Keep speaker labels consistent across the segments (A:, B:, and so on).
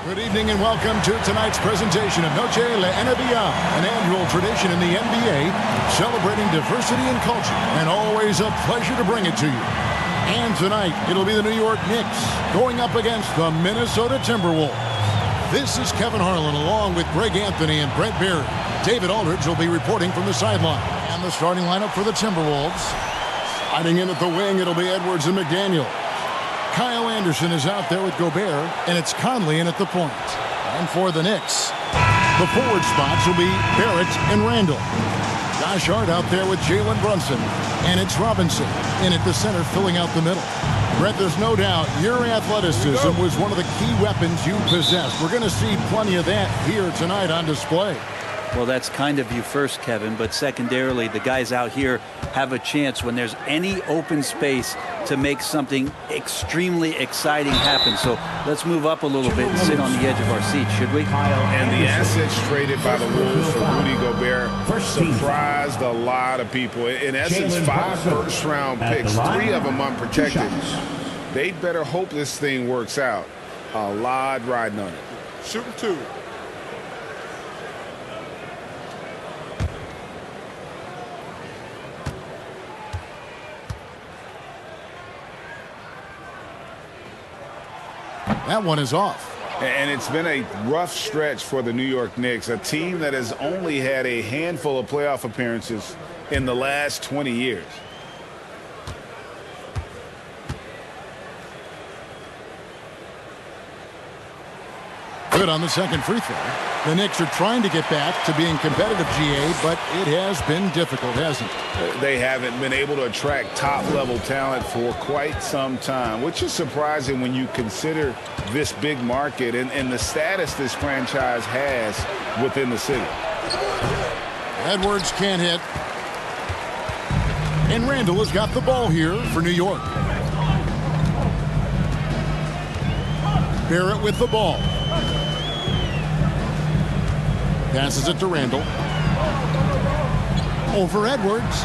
A: Good evening and welcome to tonight's presentation of Noche La NBA, an annual tradition in the NBA, celebrating diversity and culture, and always a pleasure to bring it to you. And tonight, it'll be the New York Knicks going up against the Minnesota Timberwolves. This is Kevin Harlan along with Greg Anthony and Brent Berry. David Aldridge will be reporting from the sideline. And the starting lineup for the Timberwolves. Sliding in at the wing, it'll be Edwards and McDaniel. Kyle Anderson is out there with Gobert, and it's Conley in at the point. And for the Knicks, the forward spots will be Barrett and Randall. Josh Hart out there with Jalen Brunson, and it's Robinson in at the center filling out the middle. Brett, there's no doubt your athleticism was one of the key weapons you possessed. We're going to see plenty of that here tonight on display.
B: Well, that's kind of you first, Kevin, but secondarily, the guys out here have a chance when there's any open space to make something extremely exciting happen. So let's move up a little bit and sit on the edge of our seats, should we?
C: And the assets traded by the Wolves for Rudy Gobert surprised a lot of people. In essence, 5 first-round picks, 3 of them unprotected. They'd better hope this thing works out. A lot riding on it.
A: Shooting 2. That one is off.
C: And it's been a rough stretch for the New York Knicks, a team that has only had a handful of playoff appearances in the last 20 years.
A: Good on the second free throw. The Knicks are trying to get back to being competitive, GA, but it has been difficult, hasn't it?
C: They haven't been able to attract top-level talent for quite some time, which is surprising when you consider this big market and the status this franchise has within the city.
A: Edwards can't hit. And Randall has got the ball here for New York. Barrett with the ball. Passes it to Randall. Over Edwards.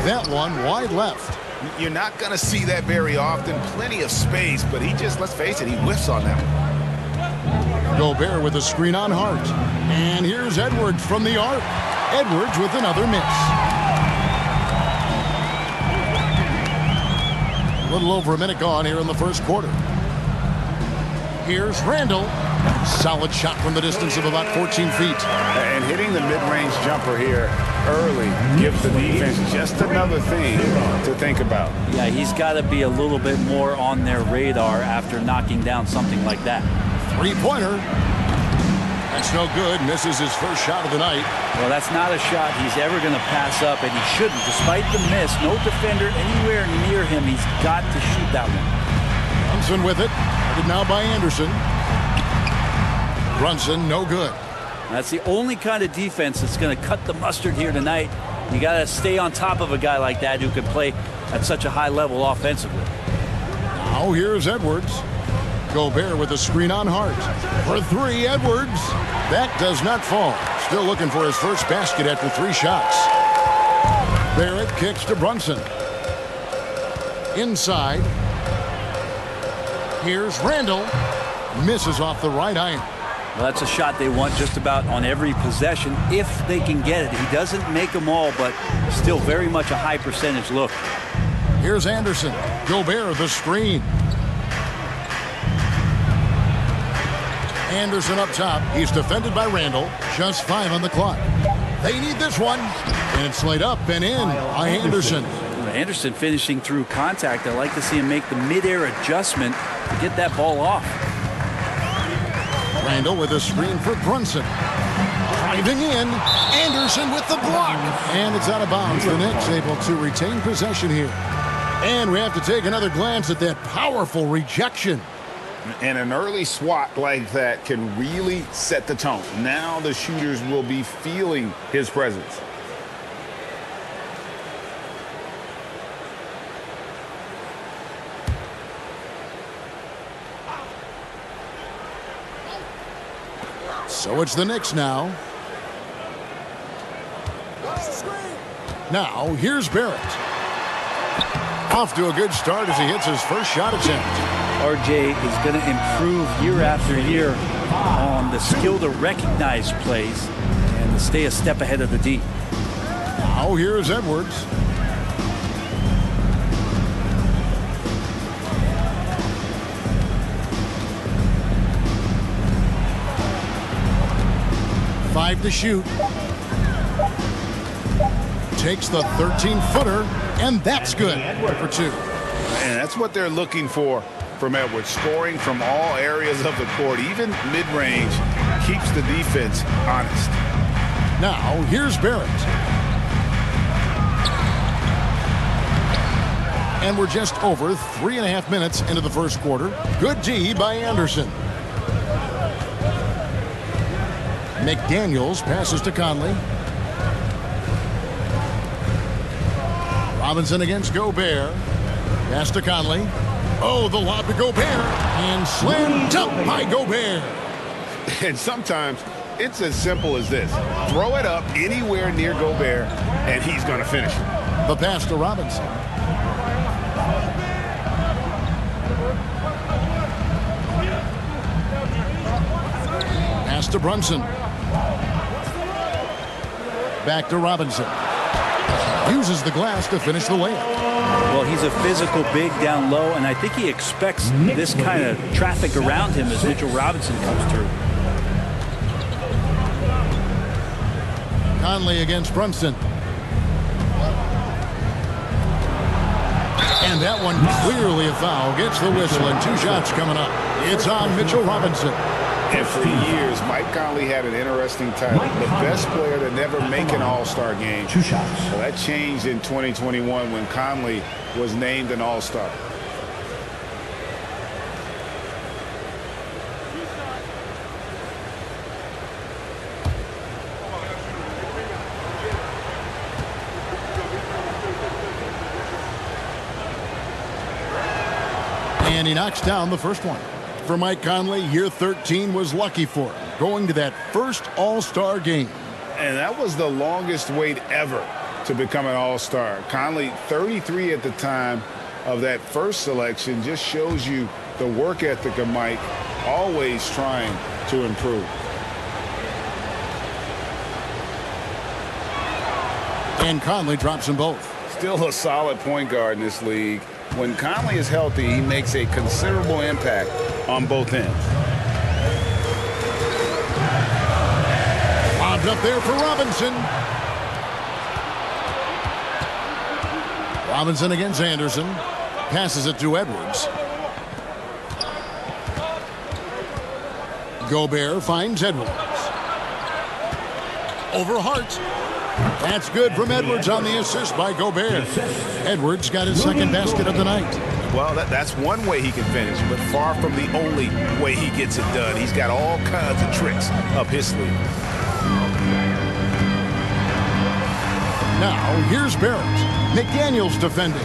A: That one wide left.
C: You're not going to see that very often. Plenty of space, but he just, let's face it, he whiffs on that one.
A: Gobert with a screen on Hart. And here's Edwards from the arc. Edwards with another miss. A little over a minute gone here in the first quarter. Here's Randall. Solid shot from the distance of about 14 feet.
C: And hitting the mid-range jumper here early gives the defense just another thing to think about.
B: Yeah, he's got to be a little bit more on their radar after knocking down something like that.
A: Three-pointer. That's no good. Misses his first shot of the night.
B: Well, that's not a shot he's ever going to pass up, and he shouldn't. Despite the miss, no defender anywhere near him. He's got to shoot that one.
A: Brunson with it. Guarded now by Anderson. Brunson, no good.
B: That's the only kind of defense that's going to cut the mustard here tonight. You got to stay on top of a guy like that who can play at such a high level offensively.
A: Now here's Edwards. Gobert with a screen on Hart. For 3, Edwards. That does not fall. Still looking for his first basket after 3 shots. Barrett kicks to Brunson. Inside. Here's Randall. Misses off the right iron.
B: Well, that's a shot they want just about on every possession if they can get it. He doesn't make them all, but still very much a high percentage look.
A: Here's Anderson. Gobert the screen. Anderson up top. He's defended by Randall. Just 5 on the clock. They need this one. And it's laid up and in by Anderson.
B: Anderson finishing through contact. I like to see him make the mid-air adjustment to get that ball off.
A: Randall with a screen for Brunson. Driving in. Anderson with the block. And it's out of bounds. The Knicks able to retain possession here. And we have to take another glance at that powerful rejection.
C: And an early swat like that can really set the tone. Now the shooters will be feeling his presence.
A: So it's the Knicks now. Now, here's Barrett. Off to a good start as he hits his first shot attempt.
B: RJ is going to improve year after year on the skill to recognize plays and to stay a step ahead of the D.
A: Now here's Edwards. Five to shoot. Takes the 13-footer, and that's good for two.
C: And that's what they're looking for from Edwards. Scoring from all areas of the court, even mid-range, keeps the defense honest.
A: Now, here's Barrett. And we're just over 3.5 minutes into the first quarter. Good D by Anderson. McDaniels passes to Conley. Robinson against Gobert. Pass to Conley. Oh, the lob to Gobert. And slammed up by Gobert.
C: And sometimes it's as simple as this. Throw it up anywhere near Gobert, and he's going to finish it.
A: The pass to Robinson. Pass to Brunson. Back to Robinson. Uses the glass to finish the layup.
B: Well, he's a physical big down low, and I think he expects this kind of traffic around him as Mitchell Robinson comes through.
A: Conley against Brunson. And that one clearly a foul. Gets the whistle, and 2 shots coming up. It's on Mitchell Robinson.
C: And for years, Mike Conley had an interesting title. The best player to never make an All-Star game.
D: 2 shots.
C: Well, that changed in 2021 when Conley was named an All-Star.
A: And he knocks down the first one. For Mike Conley, year 13 was lucky for him, going to that first All-Star game.
C: And that was the longest wait ever to become an All-Star. Conley, 33 at the time of that first selection, just shows you the work ethic of Mike, always trying to improve.
A: And Conley drops them both.
C: Still a solid point guard in this league. When Conley is healthy, he makes a considerable impact on both ends.
A: Lobbed up there for Robinson. Robinson against Anderson. Passes it to Edwards. Gobert finds Edwards. Over Hart. That's good from Edwards on the assist by Gobert. Edwards got his second basket of the night.
C: Well, that's one way he can finish, but far from the only way he gets it done. He's got all kinds of tricks up his sleeve.
A: Now, here's Barrett. McDaniels defending.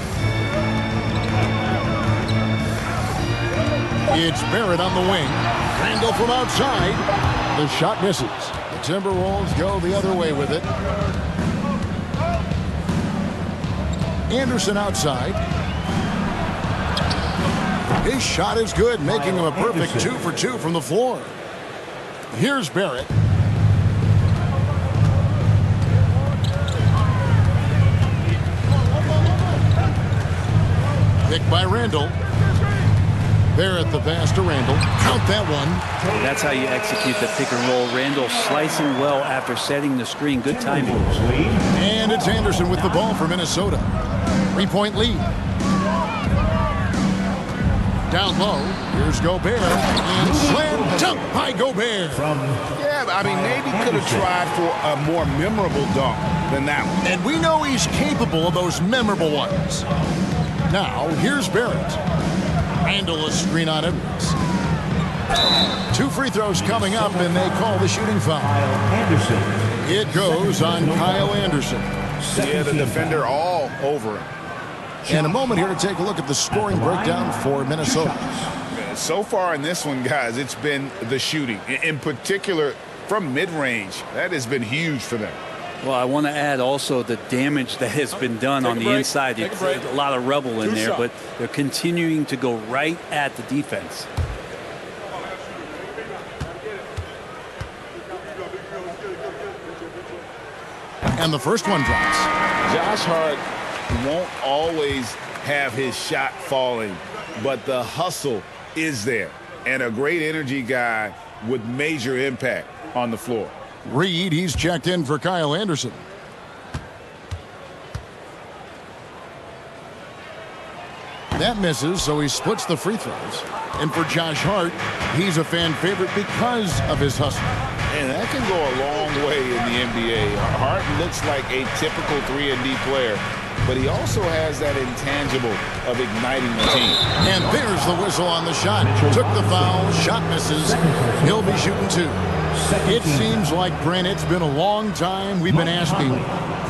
A: It's Barrett on the wing. Randall from outside. The shot misses. The Timberwolves go the other way with it. Anderson outside. His shot is good, making him a perfect 2 for 2 from the floor. Here's Barrett. Picked by Randall. Barrett the pass to Randall. Count that one.
B: That's how you execute the pick and roll. Randall slicing well after setting the screen. Good timing.
A: And it's Anderson with the ball for Minnesota. 3-point lead. Down low. Here's Gobert. And slam dunk by Gobert.
C: Yeah, I mean, maybe could have tried for a more memorable dunk than that one.
A: And we know he's capable of those memorable ones. Now, here's Barrett. Randall a screen on Edwards. 2 free throws coming up, and they call the shooting foul. It goes on Kyle Anderson.
C: Yeah, the defender all over him.
A: And a moment here to take a look at the scoring breakdown for Minnesota.
C: So far in this one, guys, it's been the shooting. In particular, from mid-range. That has been huge for them.
B: Well, I want to add also the damage that has been done on the inside. It's a lot of rubble in there, but they're continuing to go right at the defense.
A: And the first one drops.
C: Josh Hart won't always have his shot falling, but the hustle is there. And a great energy guy with major impact on the floor.
A: Reed, he's checked in for Kyle Anderson. That misses, so he splits the free throws. And for Josh Hart, he's a fan favorite because of his hustle.
C: And that can go a long way in the NBA. Hart looks like a typical 3-and-D player, but he also has that intangible of igniting the team.
A: And there's the whistle on the shot. Took the foul, shot misses. He'll be shooting 2. It seems like, Brent, it's been a long time we've been asking,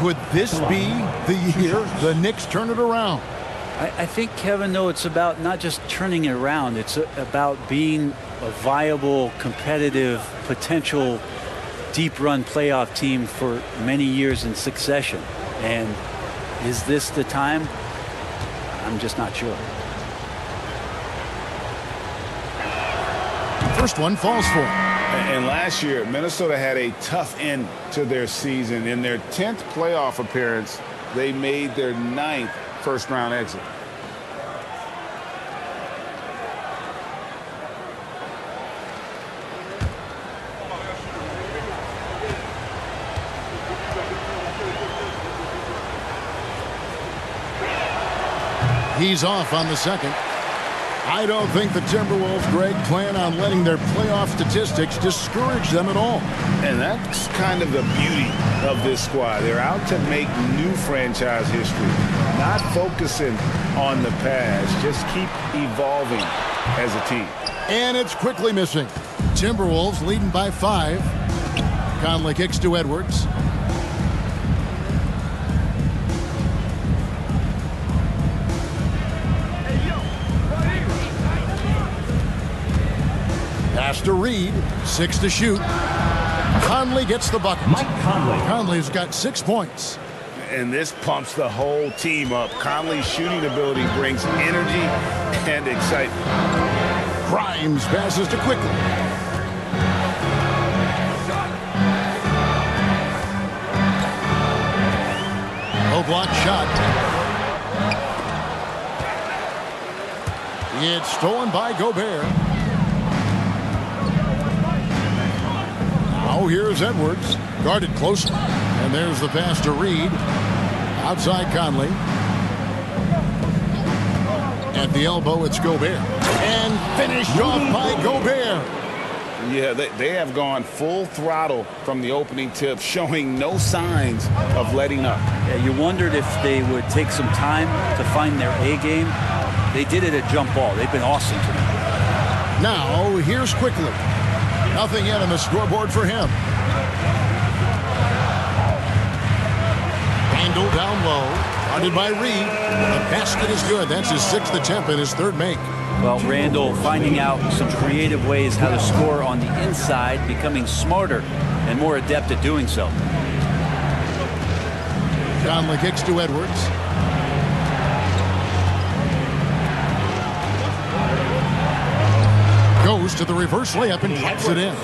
A: could this be the year the Knicks turn it around?
B: I think, Kevin, though, it's about not just turning it around. It's about being a viable, competitive, potential deep-run playoff team for many years in succession. And is this the time? I'm just not sure.
A: First one falls for him.
C: And last year, Minnesota had a tough end to their season. In their 10th playoff appearance, they made their 9th first-round exit.
A: He's off on the second. I don't think the Timberwolves, Greg, plan on letting their playoff statistics discourage them at all.
C: And that's kind of the beauty of this squad. They're out to make new franchise history, not focusing on the past. Just keep evolving as a team.
A: And it's quickly missing. Timberwolves leading by 5. Conley kicks to Edwards. Pass to Reed. 6 to shoot. Conley gets the bucket.
D: Mike Conley.
A: Conley's got 6 points.
C: And this pumps the whole team up. Conley's shooting ability brings energy and excitement.
A: Grimes passes to Quickly. Low block shot. It's stolen by Gobert. Now here's Edwards. Guarded closely. And there's the pass to Reed. Outside Conley. At the elbow, it's Gobert. And finished off by Gobert.
C: Yeah, they have gone full throttle from the opening tip, showing no signs of letting up.
B: Yeah, you wondered if they would take some time to find their A game. They did it at jump ball. They've been awesome tonight.
A: Now, here's Quickly. Nothing yet on the scoreboard for him. Randall down low. Guarded by Reed. The basket is good. That's his 6th attempt and his 3rd make.
B: Well, Randall finding out some creative ways how to score on the inside, becoming smarter and more adept at doing so.
A: Conley kicks to Edwards. Goes to the reverse layup and drops it in.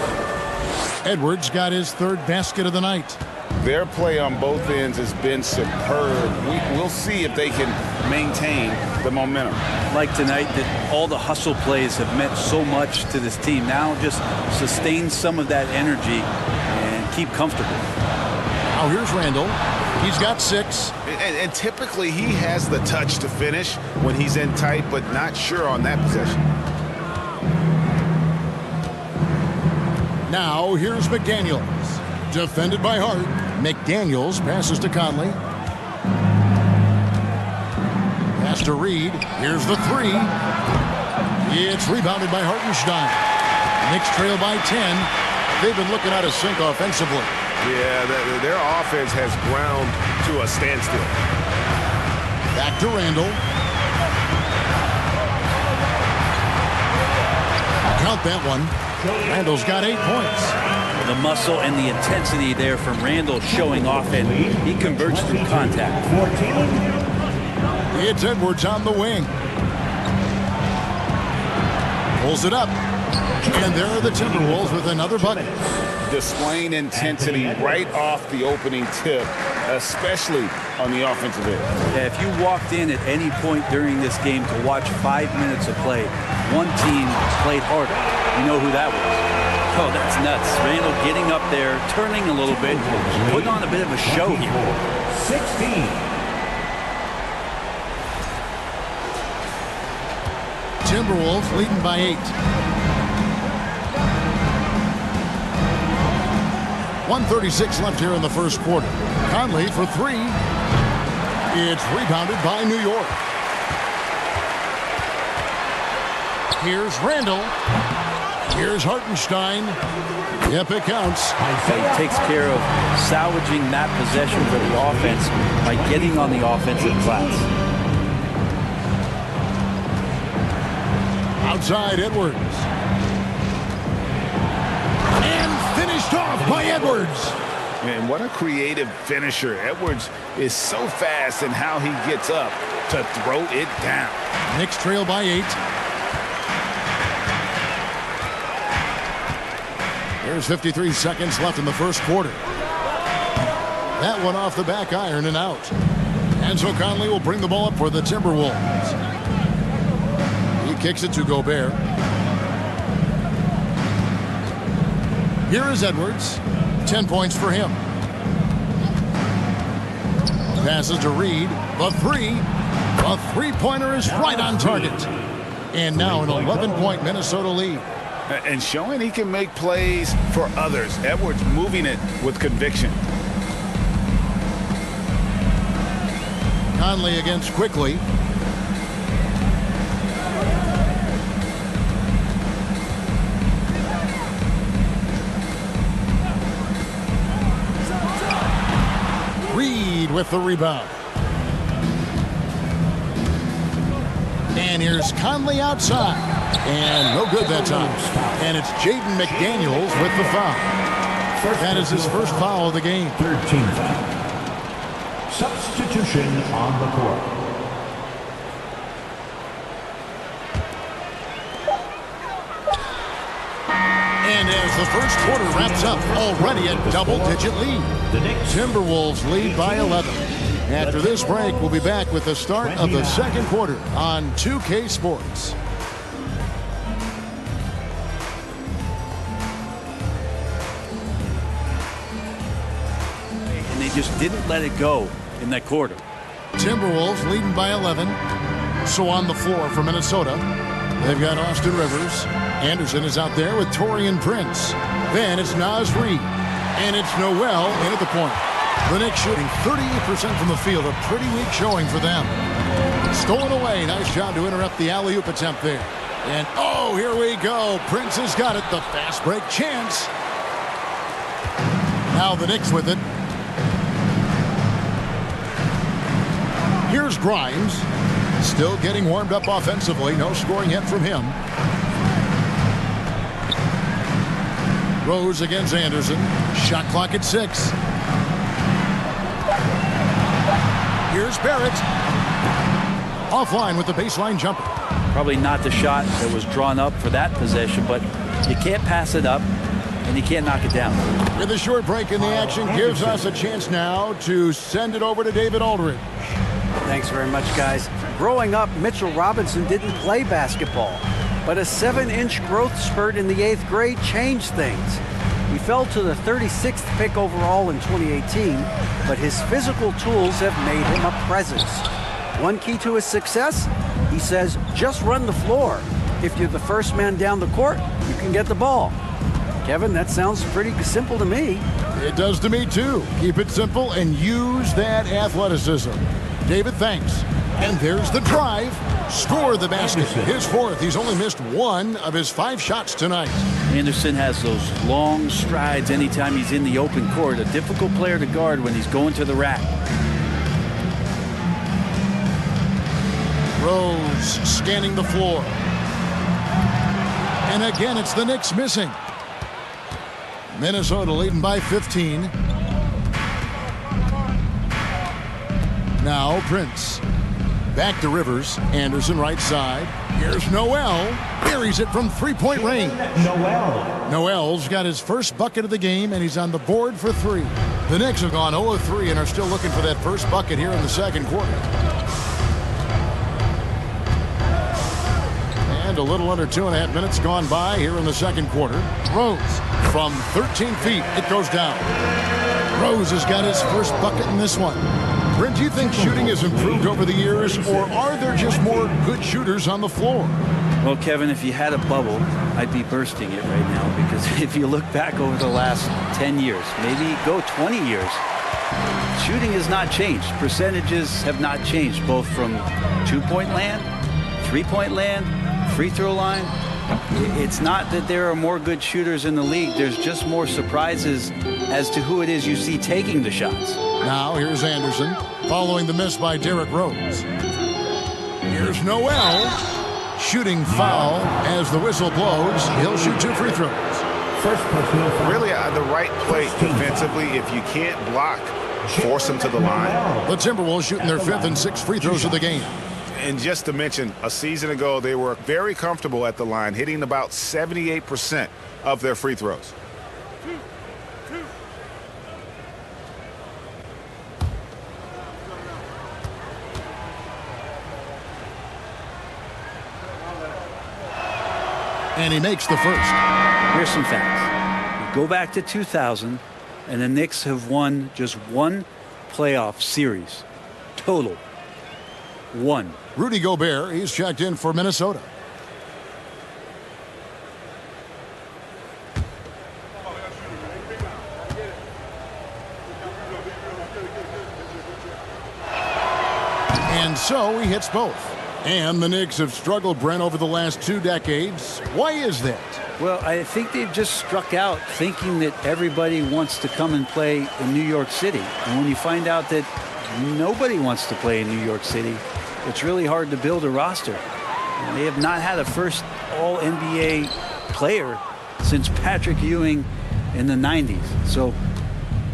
A: Edwards got his 3rd basket of the night.
C: Their play on both ends has been superb. We'll see if they can maintain the momentum.
B: Like tonight, that all the hustle plays have meant so much to this team. Now just sustain some of that energy and keep comfortable.
A: Now here's Randall. He's got 6.
C: And typically he has the touch to finish when he's in tight, but not sure on that possession.
A: Now here's McDaniels. Defended by Hart. McDaniels passes to Conley. Pass to Reed. Here's the 3. It's rebounded by Hartenstein. Knicks trail by 10. They've been looking out of sync offensively.
C: Yeah, their offense has ground to a standstill.
A: Back to Randall. Count that one. Randall's got 8 points.
B: The muscle and the intensity there from Randall showing off, and he converts through contact.
A: It's Edwards on the wing. Pulls it up. And there are the Timberwolves with another bucket.
C: Displaying intensity right off the opening tip, especially on the offensive end.
B: Yeah, if you walked in at any point during this game to watch 5 minutes of play, one team played harder. You know who that was. Oh, that's nuts. Randall getting up there, turning a little bit, putting on a bit of a show here.
D: 16.
A: Timberwolves leading by 8. 1:36 left here in the first quarter. Conley for 3. It's rebounded by New York. Here's Randall. Here's Hartenstein. Yep, it counts.
B: He takes care of salvaging that possession for the offense by getting on the offensive glass.
A: Outside Edwards. And finished off by Edwards.
C: And what a creative finisher. Edwards is so fast in how he gets up to throw it down.
A: Knicks trail by 8. There's 53 seconds left in the first quarter. That one off the back iron and out. And so Conley will bring the ball up for the Timberwolves. He kicks it to Gobert. Here is Edwards. 10 points for him. Passes to Reed. The 3. A three-pointer is right on target. And now an 11-point Minnesota lead.
C: And showing he can make plays for others. Edwards moving it with conviction.
A: Conley against Quickly. Reed with the rebound. And here's Conley outside. And no good that time. And it's Jaden McDaniels with the foul. That is his first foul of the game.
D: 13th foul. Substitution on the court.
A: And as the first quarter wraps up, already a double-digit lead.
D: The Knicks
A: Timberwolves lead by 11. After this break, we'll be back with the start of the second quarter on 2K Sports.
B: And they just didn't let it go in that quarter.
A: Timberwolves leading by 11. So on the floor for Minnesota, they've got Austin Rivers. Anderson is out there with Taurean Prince. Then it's Naz Reid. And it's Noel in at the point. The Knicks shooting 38% from the field. A pretty weak showing for them. Stolen away. Nice job to interrupt the alley-oop attempt there. And, oh, here we go. Prince has got it. The fast break chance. Now the Knicks with it. Here's Grimes. Still getting warmed up offensively. No scoring yet from him. Rose against Anderson. Shot clock at 6. Here's Barrett. Offline with the baseline jumper.
B: Probably not the shot that was drawn up for that possession, but you can't pass it up and you can't knock it down.
A: With a short break in the action gives us a chance now to send it over to David Aldridge.
E: Thanks very much, guys. Growing up, Mitchell Robinson didn't play basketball, but a 7-inch growth spurt in the 8th grade changed things. He fell to the 36th pick overall in 2018, but his physical tools have made him a presence. One key to his success, he says, just run the floor. If you're the first man down the court, you can get the ball. Kevin, that sounds pretty simple to me.
A: It does to me, too. Keep it simple and use that athleticism. David, thanks. And there's the drive. Score the basket. His 4th. He's only missed 1 of his 5 shots tonight.
B: Anderson has those long strides anytime he's in the open court. A difficult player to guard when he's going to the rack.
A: Rose scanning the floor. And again, it's the Knicks missing. Minnesota leading by 15. Now Prince. Back to Rivers. Anderson right side. Here's Noel. Buries it from three-point range. Noel's got his first bucket of the game, and he's on the board for 3. The Knicks have gone 0 of 3 and are still looking for that first bucket here in the second quarter. And a little under 2.5 minutes gone by here in the second quarter. Rose from 13 feet. It goes down. Rose has got his first bucket in this one. Brent, do you think shooting has improved over the years, or are there just more good shooters on the floor?
B: Well, Kevin, if you had a bubble, I'd be bursting it right now, because if you look back over the last 10 years, maybe go 20 years, shooting has not changed. Percentages have not changed, both from two-point land, three-point land, free throw line. It's not that there are more good shooters in the league. There's just more surprises as to who it is you see taking the shots.
A: Now here's Anderson following the miss by Derrick Rose. Here's Noel. Shooting foul as the whistle blows. He'll shoot 2 free throws.
C: Really the right play defensively. If you can't block, force them to the line.
A: The Timberwolves shooting their 5th and 6th free throws of the game.
C: And just to mention, a season ago, they were very comfortable at the line, hitting about 78% of their free throws.
A: And he makes the first.
B: Here's some facts. Go back to 2000, and the Knicks have won just 1 playoff series. Total. 1.
A: Rudy Gobert, he's checked in for Minnesota. And so he hits both. And the Knicks have struggled, Brent, over the last 2 decades. Why is that?
B: Well, I think they've just struck out thinking that everybody wants to come and play in New York City. And when you find out that nobody wants to play in New York City, it's really hard to build a roster. They have not had a first All-NBA player since Patrick Ewing in the 90s. So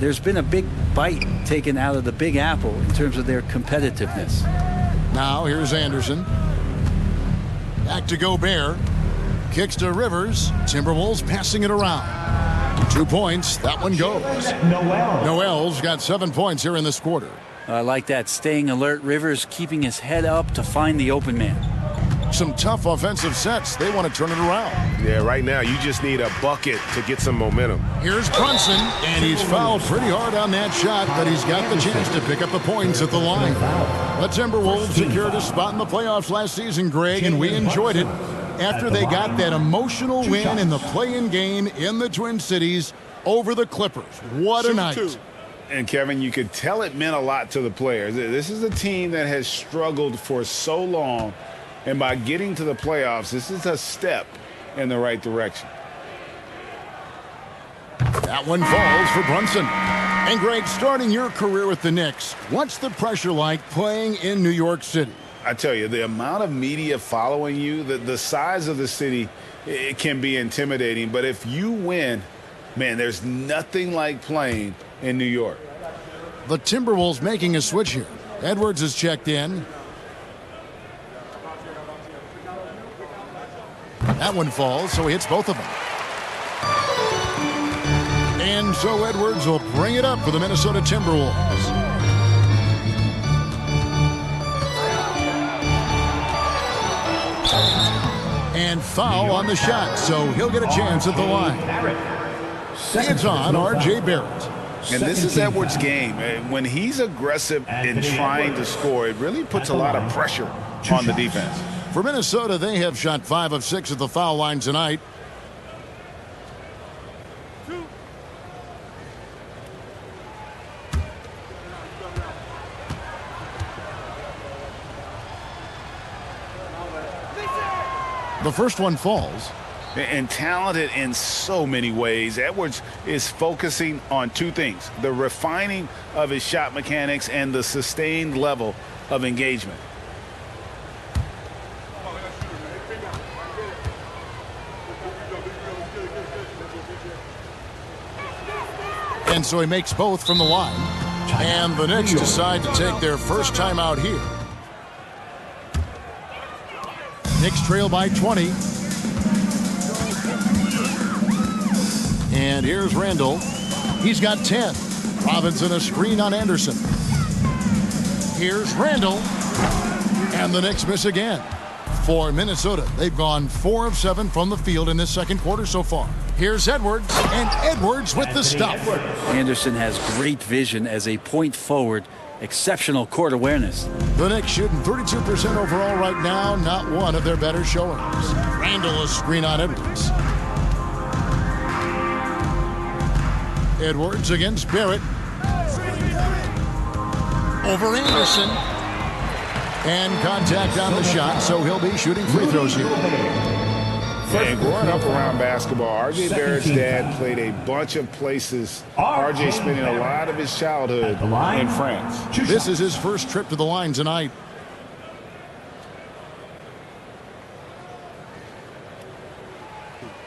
B: there's been a big bite taken out of the Big Apple in terms of their competitiveness.
A: Now here's Anderson. Back to Gobert. Kicks to Rivers. Timberwolves passing it around. 2 points. That one goes. Noel's got 7 points here in this quarter.
B: I like that. Staying alert. Rivers keeping his head up to find the open man.
A: Some tough offensive sets. They want to turn it around.
F: Yeah, right now you just need a bucket to get some momentum.
A: Here's Brunson, and he's fouled pretty hard on that shot, but he's got the chance to pick up the points at the line. The Timberwolves secured a spot in the playoffs last season, Greg, and we enjoyed it after they got that emotional win in the play-in game in the Twin Cities over the Clippers. What a night.
C: And, Kevin, you could tell it meant a lot to the players. This is a team that has struggled for so long, and by getting to the playoffs, this is a step in the right direction.
A: That one falls for Brunson. And, Greg, starting your career with the Knicks, what's the pressure like playing in New York City?
C: I tell you, the amount of media following you, the size of the city, it can be intimidating. But if you win, man, there's nothing like playing in New York.
A: The Timberwolves making a switch here. Edwards is checked in. That one falls, so he hits both of them. And so Edwards will bring it up for the Minnesota Timberwolves. And foul on the shot, so he'll get a chance at the line. It's on R.J. Barrett.
C: And this is Edwards' game. When he's aggressive in trying to score, it really puts a lot of pressure on the defense.
A: For Minnesota, they have shot 5 of 6 at the foul line tonight. The first one falls.
C: And talented in so many ways. Edwards is focusing on 2 things: the refining of his shot mechanics and the sustained level of engagement.
A: And so he makes both from the line. And the Knicks decide to take their first time out here. Knicks trail by 20. And here's Randall. He's got 10. Robinson a screen on Anderson. Here's Randall. And the Knicks miss again. For Minnesota, they've gone 4 of 7 from the field in this second quarter so far. Here's Edwards, and Edwards with the stop.
B: Anderson has great vision as a point forward. Exceptional court awareness.
A: The Knicks shooting 32% overall right now. Not one of their better showings. Randall a screen on Edwards. Edwards against Barrett. Over Anderson. And contact on the shot, so he'll be shooting free throws here.
C: And growing up around basketball, R.J. Barrett's dad played a bunch of places. R.J. spending a lot of his childhood in France.
A: This is his first trip to the line tonight.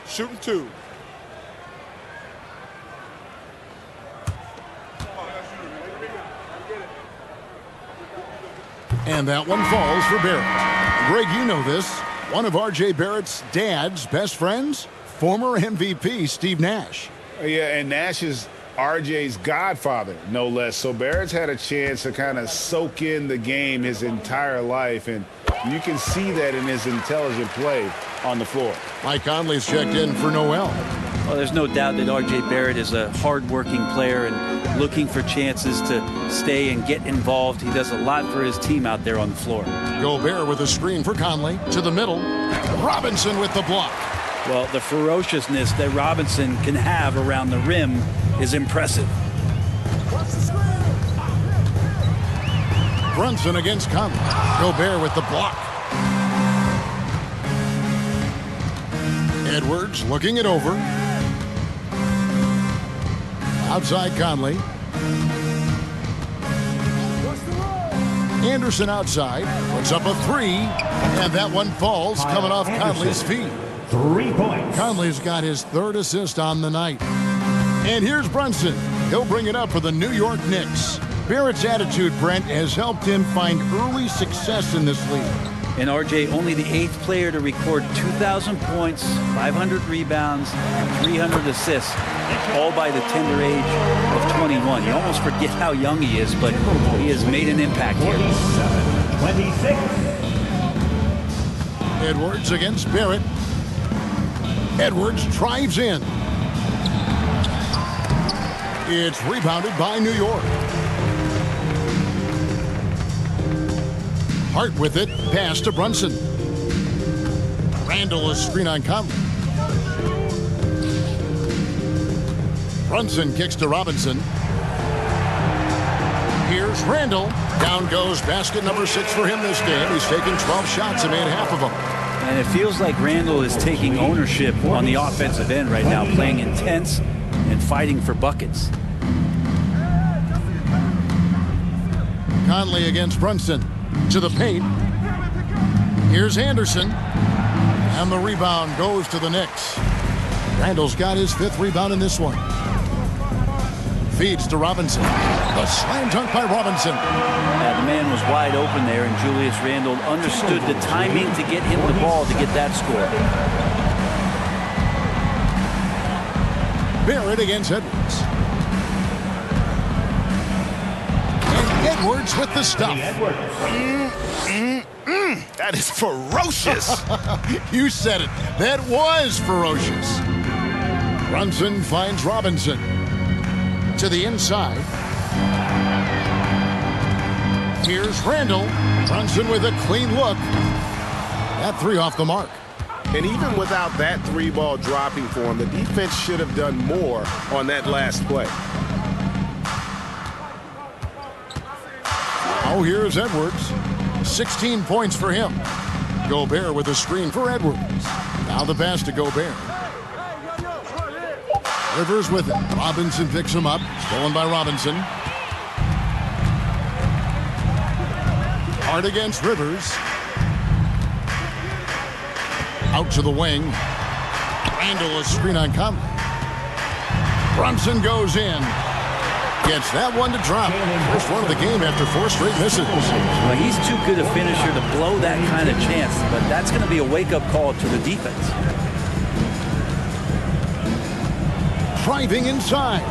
C: Shooting 2.
A: And that one falls for Barrett. Greg, you know this. One of R.J. Barrett's dad's best friends, former MVP Steve Nash.
C: Yeah, and Nash is R.J.'s godfather, no less. So Barrett's had a chance to kind of soak in the game his entire life, and you can see that in his intelligent play on the floor.
A: Mike Conley's checked in for Noel.
B: Well, there's no doubt that R.J. Barrett is a hard-working player and looking for chances to stay and get involved. He does a lot for his team out there on the floor.
A: Gobert with a screen for Conley to the middle. Robinson with the block.
B: Well, the ferociousness that Robinson can have around the rim is impressive.
A: Brunson against Conley. Gobert with the block. Edwards looking it over. Outside Conley. Anderson outside. Puts up a 3. And that one falls coming off Conley's feet.
D: 3 points.
A: Conley's got his 3rd assist on the night. And here's Brunson. He'll bring it up for the New York Knicks. Barrett's attitude, Brent, has helped him find early success in this league.
B: And R.J. only the 8th player to record 2,000 points, 500 rebounds, 300 assists, all by the tender age of 21. You almost forget how young he is, but he has made an impact here.
D: 26.
A: Edwards against Barrett. Edwards drives in. It's rebounded by New York. Hart with it, pass to Brunson. Randall a screen on Conley. Brunson kicks to Robinson. Here's Randall. Down goes basket number 6 for him this game. He's taken 12 shots and made half of them.
B: And it feels like Randall is taking ownership on the offensive end right now, playing intense and fighting for buckets.
A: Conley against Brunson. To the paint. Here's Anderson. And the rebound goes to the Knicks. Randall's got his 5th rebound in this one. Feeds to Robinson. The slam dunk by Robinson.
B: Yeah, the man was wide open there, and Julius Randle understood the timing to get him the ball to get that score.
A: Barrett against Edwards. Edwards with the stop.
C: That is ferocious.
A: You said it. That was ferocious. Brunson finds Robinson. To the inside. Here's Randall. Brunson with a clean look. That 3 off the mark.
F: And even without that 3-ball dropping for him, the defense should have done more on that last play.
A: Oh, here's Edwards. 16 points for him. Gobert with a screen for Edwards. Now the pass to Gobert. Rivers with it. Robinson picks him up. Stolen by Robinson. Hart against Rivers. Out to the wing. Randall a screen on Conley. Brunson goes in. Gets that one to drop. First one of the game after 4 straight misses.
B: Well, he's too good a finisher to blow that kind of chance, but that's going to be a wake-up call to the defense.
A: Driving inside.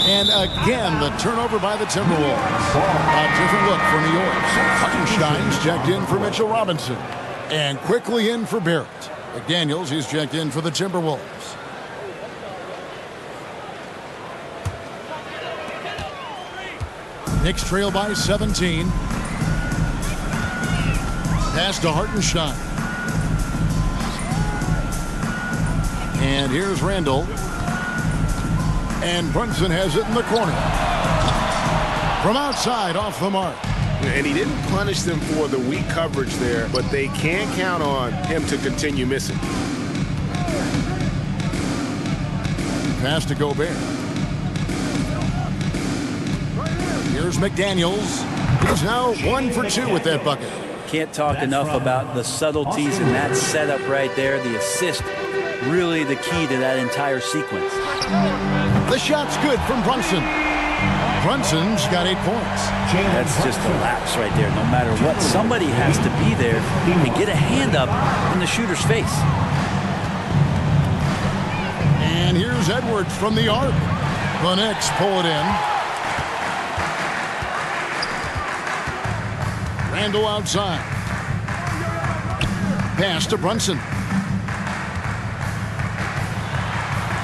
A: And again, the turnover by the Timberwolves. A different look for New York. Hartenstein's checked in for Mitchell Robinson. And quickly in for Barrett. McDaniels, he's checked in for the Timberwolves. Knicks trail by 17. Pass to Hartenstein. And here's Randall. And Brunson has it in the corner. From outside, off the mark.
C: And he didn't punish them for the weak coverage there, but they can't count on him to continue missing.
A: Pass to Gobert. Here's McDaniels. He's now 1 for 2 with that bucket.
B: Can't talk enough about the subtleties in that setup right there. The assist, really the key to that entire sequence.
A: The shot's good from Brunson. Brunson's got 8 points.
B: That's just a lapse right there. No matter what, somebody has to be there and get a hand up in the shooter's face.
A: And here's Edwards from the arc. The Knicks pull it in. Randall outside. Pass to Brunson.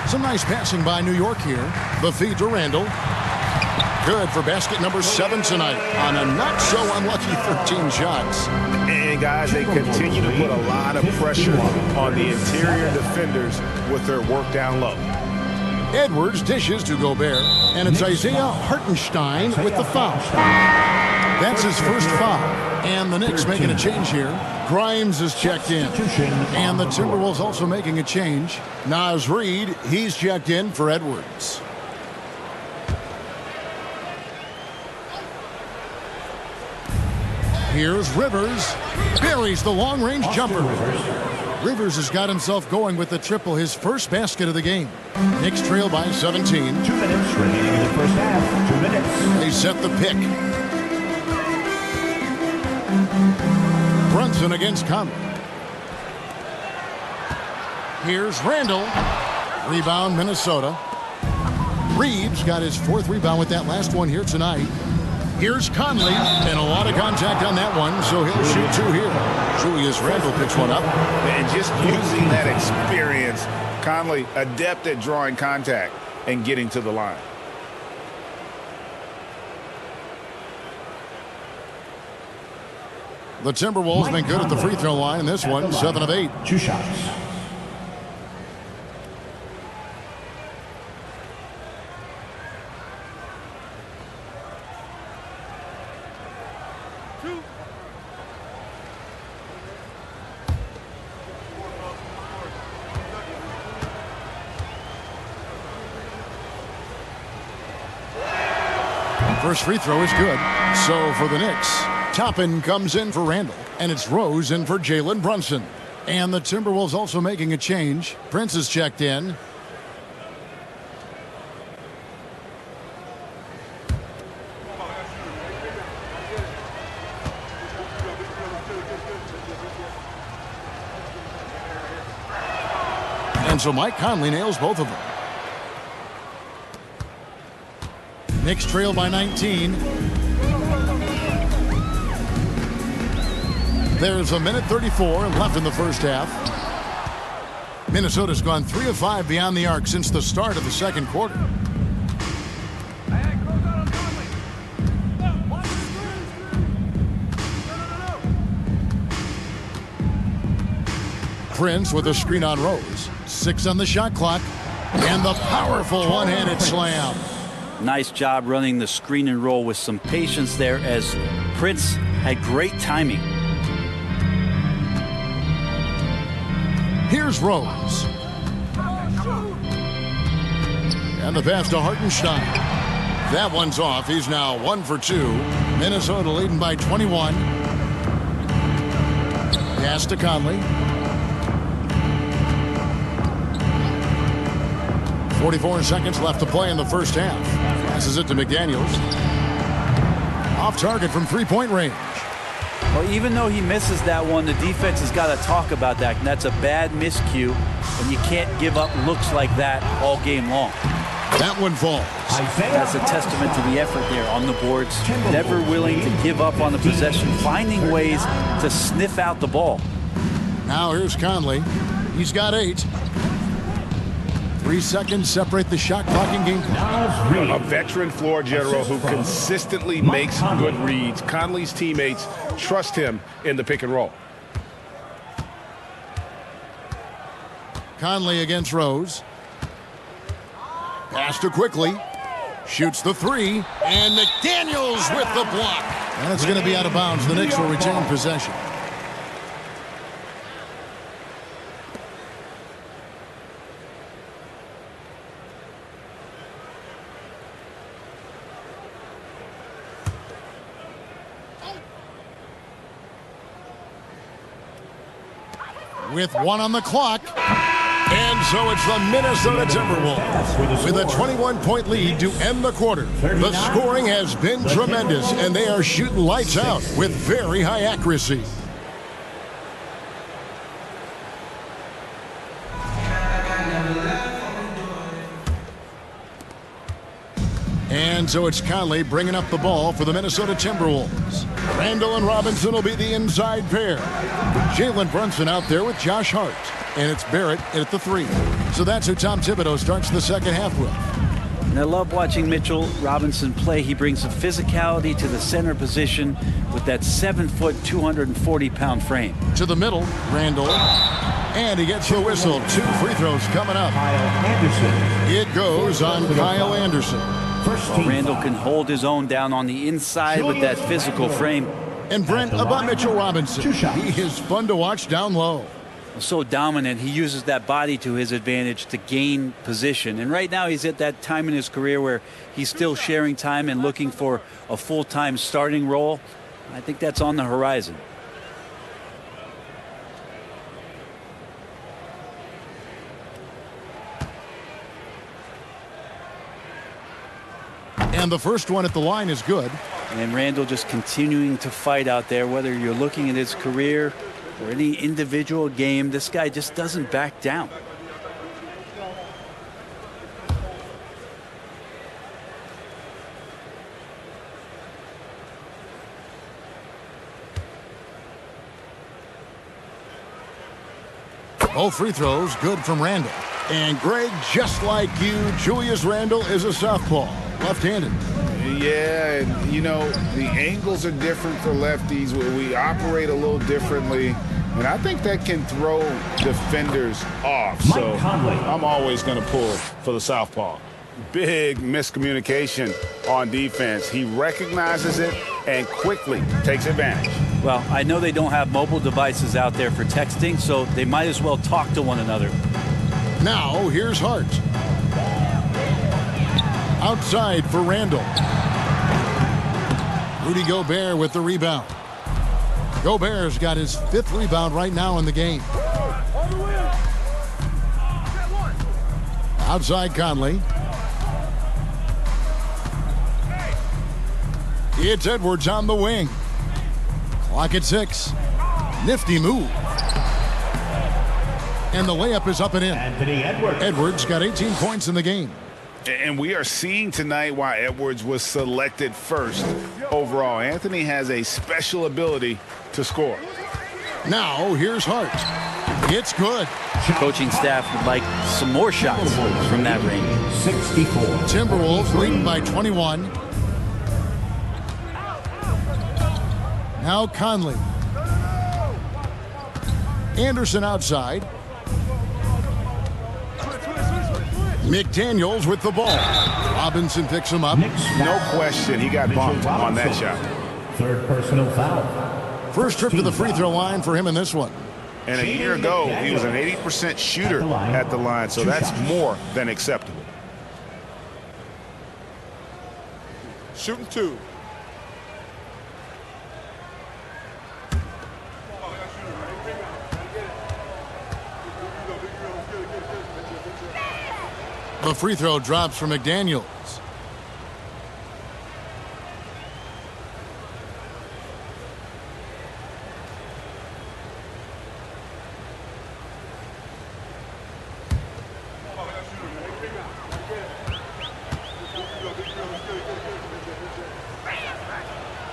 A: Some nice passing by New York here. The feed to Randall. Good for basket number 7 tonight on a not-so-unlucky 13 shots.
C: And, guys, they continue to put a lot of pressure on the interior defenders with their work down low.
A: Edwards dishes to Gobert, and it's Isaiah Hartenstein with the foul. That's his first foul, and the Knicks making a change here. Grimes is checked in, and the Timberwolves also making a change. Naz Reid, he's checked in for Edwards. Here's Rivers. Buries the long-range jumper. Rivers has got himself going with the triple, his first basket of the game. Knicks trail by 17.
D: 2 minutes remaining in the first half. 2 minutes.
A: They set the pick. Brunson against Conley. Here's Randall. Rebound, Minnesota. Reeves got his 4th rebound with that last one here tonight. Here's Conley, and a lot of contact on that one, so he'll shoot 2 here. Julius Randle picks one up.
C: And just using that experience, Conley adept at drawing contact and getting to the line.
A: The Timberwolves have been good at the free throw line in this one, 7 of 8.
D: 2 shots.
A: First free throw is good. So for the Knicks, Toppin comes in for Randall, and it's Rose in for Jalen Brunson. And the Timberwolves also making a change. Prince is checked in. And so Mike Conley nails both of them. Knicks trail by 19. There's a minute 34 left in the first half. Minnesota's gone 3 of 5 beyond the arc since the start of the second quarter. Prince with a screen on Rose. 6 on the shot clock. And the powerful one-handed slam.
B: Nice job running the screen and roll with some patience there as Prince had great timing.
A: Here's Rose. And the pass to Hartenstein. That one's off. He's now 1 for 2. Minnesota leading by 21. Pass to Conley. 44 seconds left to play in the first half. Passes it to McDaniels. Off target from three-point range.
B: Well, even though he misses that one, the defense has got to talk about that. And that's a bad miscue, and you can't give up looks like that all game long.
A: That one falls.
B: That's a testament to the effort there on the boards. Never willing to give up on the possession, finding ways to sniff out the ball.
A: Now here's Conley. He's got 8. 3 seconds separate the shot clock and game clock.
C: A veteran floor general who consistently makes good reads. Conley's teammates trust him in the pick and roll.
A: Conley against Rose. Pass to quickly. Shoots the 3. And McDaniels with the block. And it's going to be out of bounds. The Knicks will retain possession. With 1 on the clock. And so it's the Minnesota Timberwolves with a 21-point lead to end the quarter. The scoring has been tremendous, and they are shooting lights out with very high accuracy. And so it's Conley bringing up the ball for the Minnesota Timberwolves. Randall and Robinson will be the inside pair. Jalen Brunson out there with Josh Hart. And it's Barrett at the 3. So that's who Tom Thibodeau starts the second half with.
B: And I love watching Mitchell Robinson play. He brings a physicality to the center position with that 7-foot, 240-pound frame.
A: To the middle, Randall. And he gets the whistle. 2 free throws coming up. It goes on Kyle Anderson.
B: Well, Randall can hold his own down on the inside with that physical frame.
A: And Brent, about Mitchell Robinson. He is fun to watch down low.
B: So dominant. He uses that body to his advantage to gain position. And right now he's at that time in his career where he's still sharing time and looking for a full-time starting role. I think that's on the horizon.
A: And the first one at the line is good.
B: And Randall just continuing to fight out there, whether you're looking at his career or any individual game. This guy just doesn't back down.
A: Both free throws good from Randall. And Greg, just like you, Julius Randle is a southpaw, left-handed.
C: Yeah, and you know, the angles are different for lefties. We operate a little differently, and I think that can throw defenders off. So I'm always going to pull for the southpaw. Big miscommunication on defense. He recognizes it and quickly takes advantage.
B: Well, I know they don't have mobile devices out there for texting, so they might as well talk to one another.
A: Now, here's Hart. Outside for Randall. Rudy Gobert with the rebound. Gobert's got his 5th rebound right now in the game. Outside Conley. It's Edwards on the wing. Clock at 6. Nifty move. And the layup is up and in.
D: Anthony Edwards.
A: Edwards got 18 points in the game.
C: And we are seeing tonight why Edwards was selected first overall. Anthony has a special ability to score.
A: Now, here's Hart. It's good.
B: The coaching staff would like some more shots from that range.
D: 64.
A: Timberwolves leading by 21. Now Conley. Anderson outside. McDaniels with the ball. Robinson picks him up.
C: No question, he got bumped on that shot.
D: 3rd personal foul.
A: First trip to the free throw line for him in this one.
C: And a year ago, he was an 80% shooter at the line, so that's more than acceptable.
F: Shooting 2.
A: The free throw drops for McDaniels.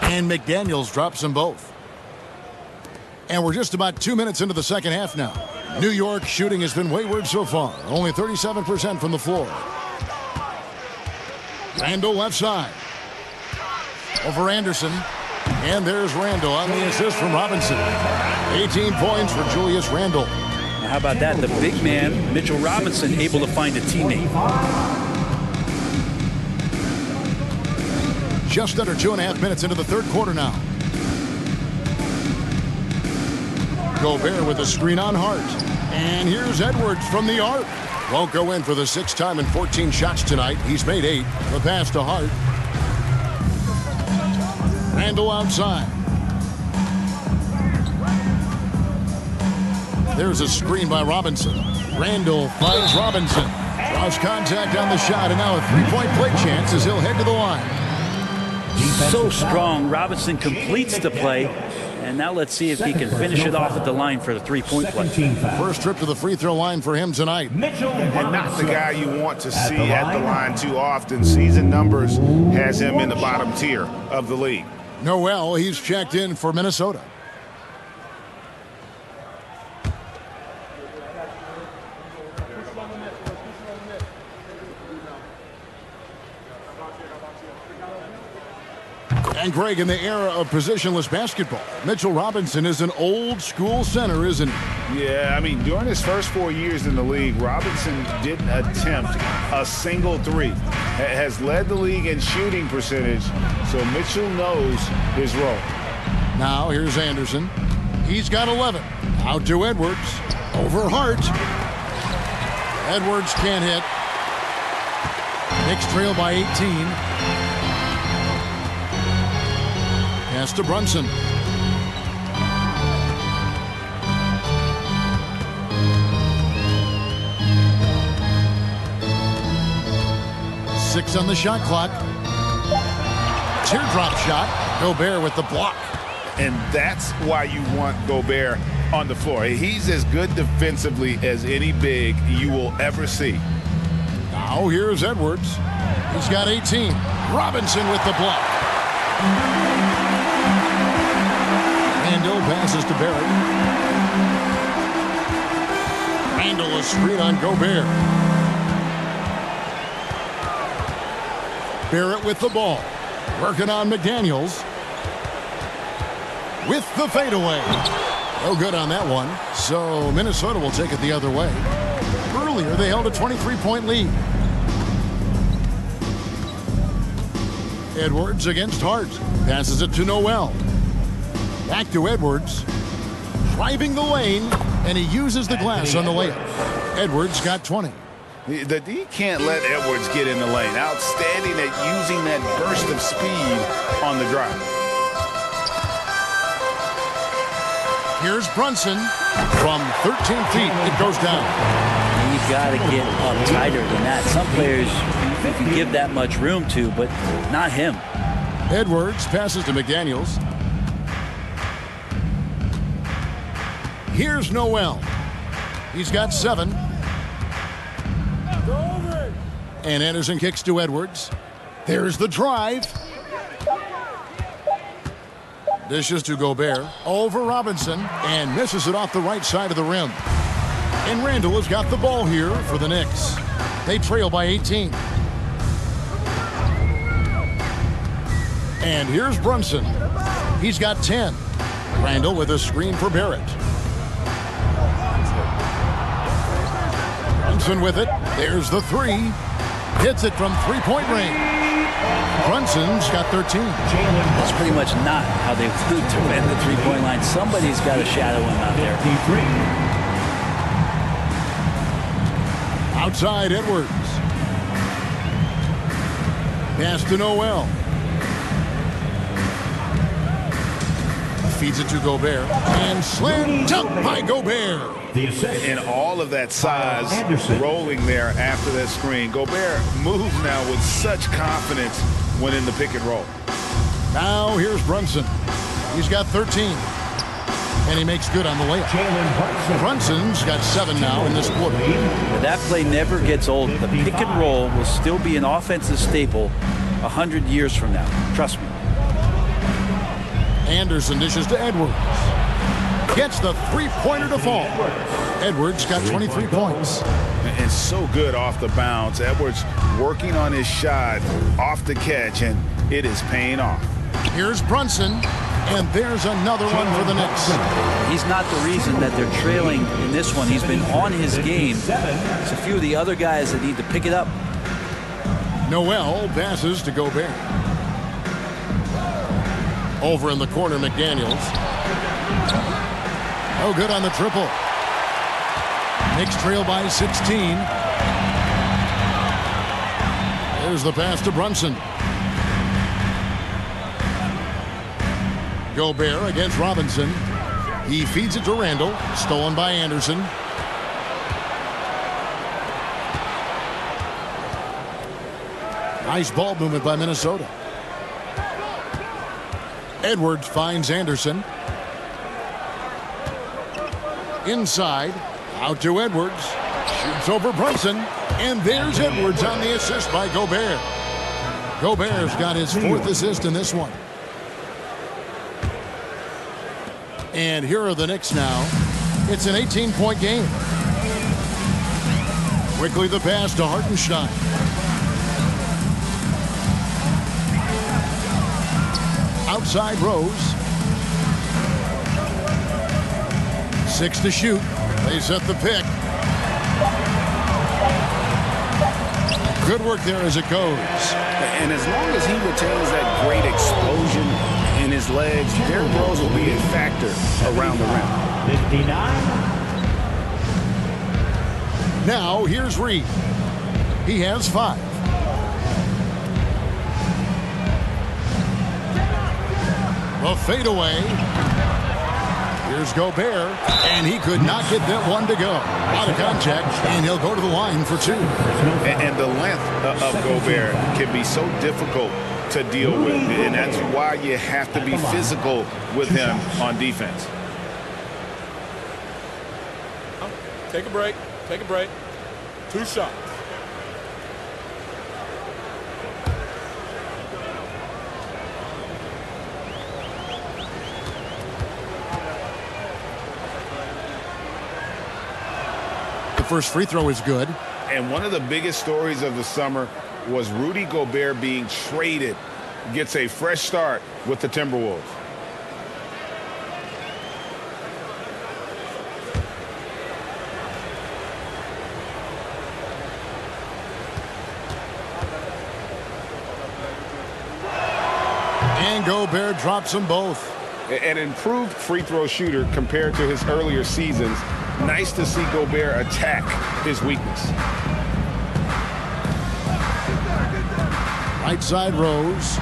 A: And McDaniels drops them both. And we're just about 2 minutes into the second half now. New York shooting has been wayward so far. Only 37% from the floor. Randle left side. Over Anderson. And there's Randle on the assist from Robinson. 18 points for Julius Randle.
B: Now how about that? The big man, Mitchell Robinson, able to find a teammate.
A: Just under 2.5 minutes into the third quarter now. Gobert with a screen on Hart. And here's Edwards from the arc. Won't go in for the 6th time in 14 shots tonight. He's made 8. The pass to Hart. Randle outside. There's a screen by Robinson. Randle finds Robinson. Draws contact on the shot, and now a three-point play chance as he'll head to the line.
B: So strong. Robinson completes the play. And now let's see if he can finish it off at the line for the three-point play.
A: First trip to the free throw line for him tonight.
C: And not the guy you want to see at the line too often. Season numbers has him in the bottom tier of the league.
A: Noel, he's checked in for Minnesota. And Greg, in the era of positionless basketball, Mitchell Robinson is an old school center, isn't he?
C: Yeah, I mean, during his first 4 years in the league, Robinson didn't attempt a single three. Has led the league in shooting percentage, so Mitchell knows his role.
A: Now here's Anderson. He's got 11. Out to Edwards. Over Hart. Edwards can't hit. Knicks trail by 18. Pass to Brunson. Six on the shot clock. Teardrop shot. Gobert with the block.
C: And that's why you want Gobert on the floor. He's as good defensively as any big you will ever see.
A: Now here's Edwards. He's got 18. Robinson with the block. Randle passes to Barrett. Randle a screen on Gobert. Barrett with the ball. Working on McDaniels. With the fadeaway. No good on that one. So Minnesota will take it the other way. Earlier they held a 23-point lead. Edwards against Hart. Passes it to Noel. Back to Edwards. Driving the lane, and he uses the glass on the layup. Edwards got 20.
C: The D can't let Edwards get in the lane. Outstanding at using that burst of speed on the drive.
A: Here's Brunson. From 13 feet, it goes down.
B: You've got to get up tighter than that. Some players you can give that much room to, but not him.
A: Edwards passes to McDaniels. Here's Noel. He's got 7. And Anderson kicks to Edwards. There's the drive. Dishes to Gobert. Over Robinson. And misses it off the right side of the rim. And Randle has got the ball here for the Knicks. They trail by 18. And here's Brunson. He's got 10. Randle with a screen for Barrett. Brunson with it. There's the 3. Hits it from three-point range. Brunson's got 13.
B: That's pretty much not how they want to win the three-point line. Somebody's got to shadow him out there.
A: Outside Edwards. Pass to Noel. Feeds it to Gobert. And slam dunk by Gobert.
C: And all of that size rolling there after that screen. Gobert moves now with such confidence when in the pick and roll.
A: Now here's Brunson. He's got 13. And he makes good on the layup. Brunson's got 7 now in this quarter.
B: That play never gets old. The pick and roll will still be an offensive staple 100 years from now. Trust me.
A: Anderson dishes to Edwards. Gets the three-pointer to fall. Edwards got 23 points.
C: And so good off the bounce. Edwards working on his shot off the catch, and it is paying off.
A: Here's Brunson, and there's another one for the Knicks.
B: He's not the reason that they're trailing in this one. He's been on his game. It's a few of the other guys that need to pick it up.
A: Noel passes to Gobert. Over in the corner, McDaniels. Oh, good on the triple. Knicks trail by 16. There's the pass to Brunson. Gobert against Robinson. He feeds it to Randall. Stolen by Anderson. Nice ball movement by Minnesota. Edwards finds Anderson. Inside. Out to Edwards. Shoots over Brunson. And there's Edwards on the assist by Gobert. Gobert's got his fourth assist in this one. And here are the Knicks now. It's an 18-point game. Quickly the pass to Hartenstein. Outside Rose. 6 to shoot. They set the pick. Good work there as it goes.
C: And as long as he retains that great explosion in his legs, Derrick Rose will be a factor around the rim.
D: 59.
A: Now here's Reed. He has 5. A fadeaway. Here's Gobert, and he could not get that one to go. Out of contact, and he'll go to the line for 2.
C: And the length of Gobert can be so difficult to deal with, and that's why you have to be physical with him on defense.
G: Take a break. Take a break. 2 shots.
A: First free throw is good.
C: And one of the biggest stories of the summer was Rudy Gobert being traded. Gets a fresh start with the Timberwolves.
A: And Gobert drops them both.
C: An improved free throw shooter compared to his earlier seasons. Nice to see Gobert attack his weakness.
A: Right side Rose.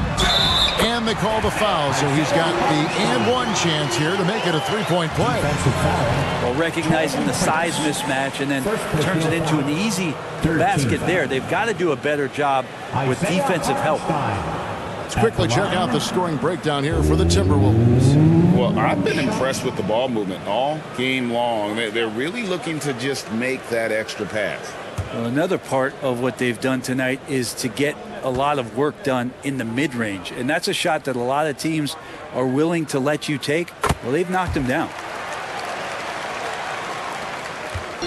A: And they call the foul, so he's got the and one chance here to make it a 3-point play.
B: Well, recognizing the size mismatch and then turns it into an easy basket there. They've got to do a better job with defensive help.
A: Let's quickly check out the scoring breakdown here for the Timberwolves.
C: Well, I've been impressed with the ball movement all game long. They're really looking to just make that extra pass.
B: Well, another part of what they've done tonight is to get a lot of work done in the mid-range. And that's a shot that a lot of teams are willing to let you take. Well, they've knocked him down.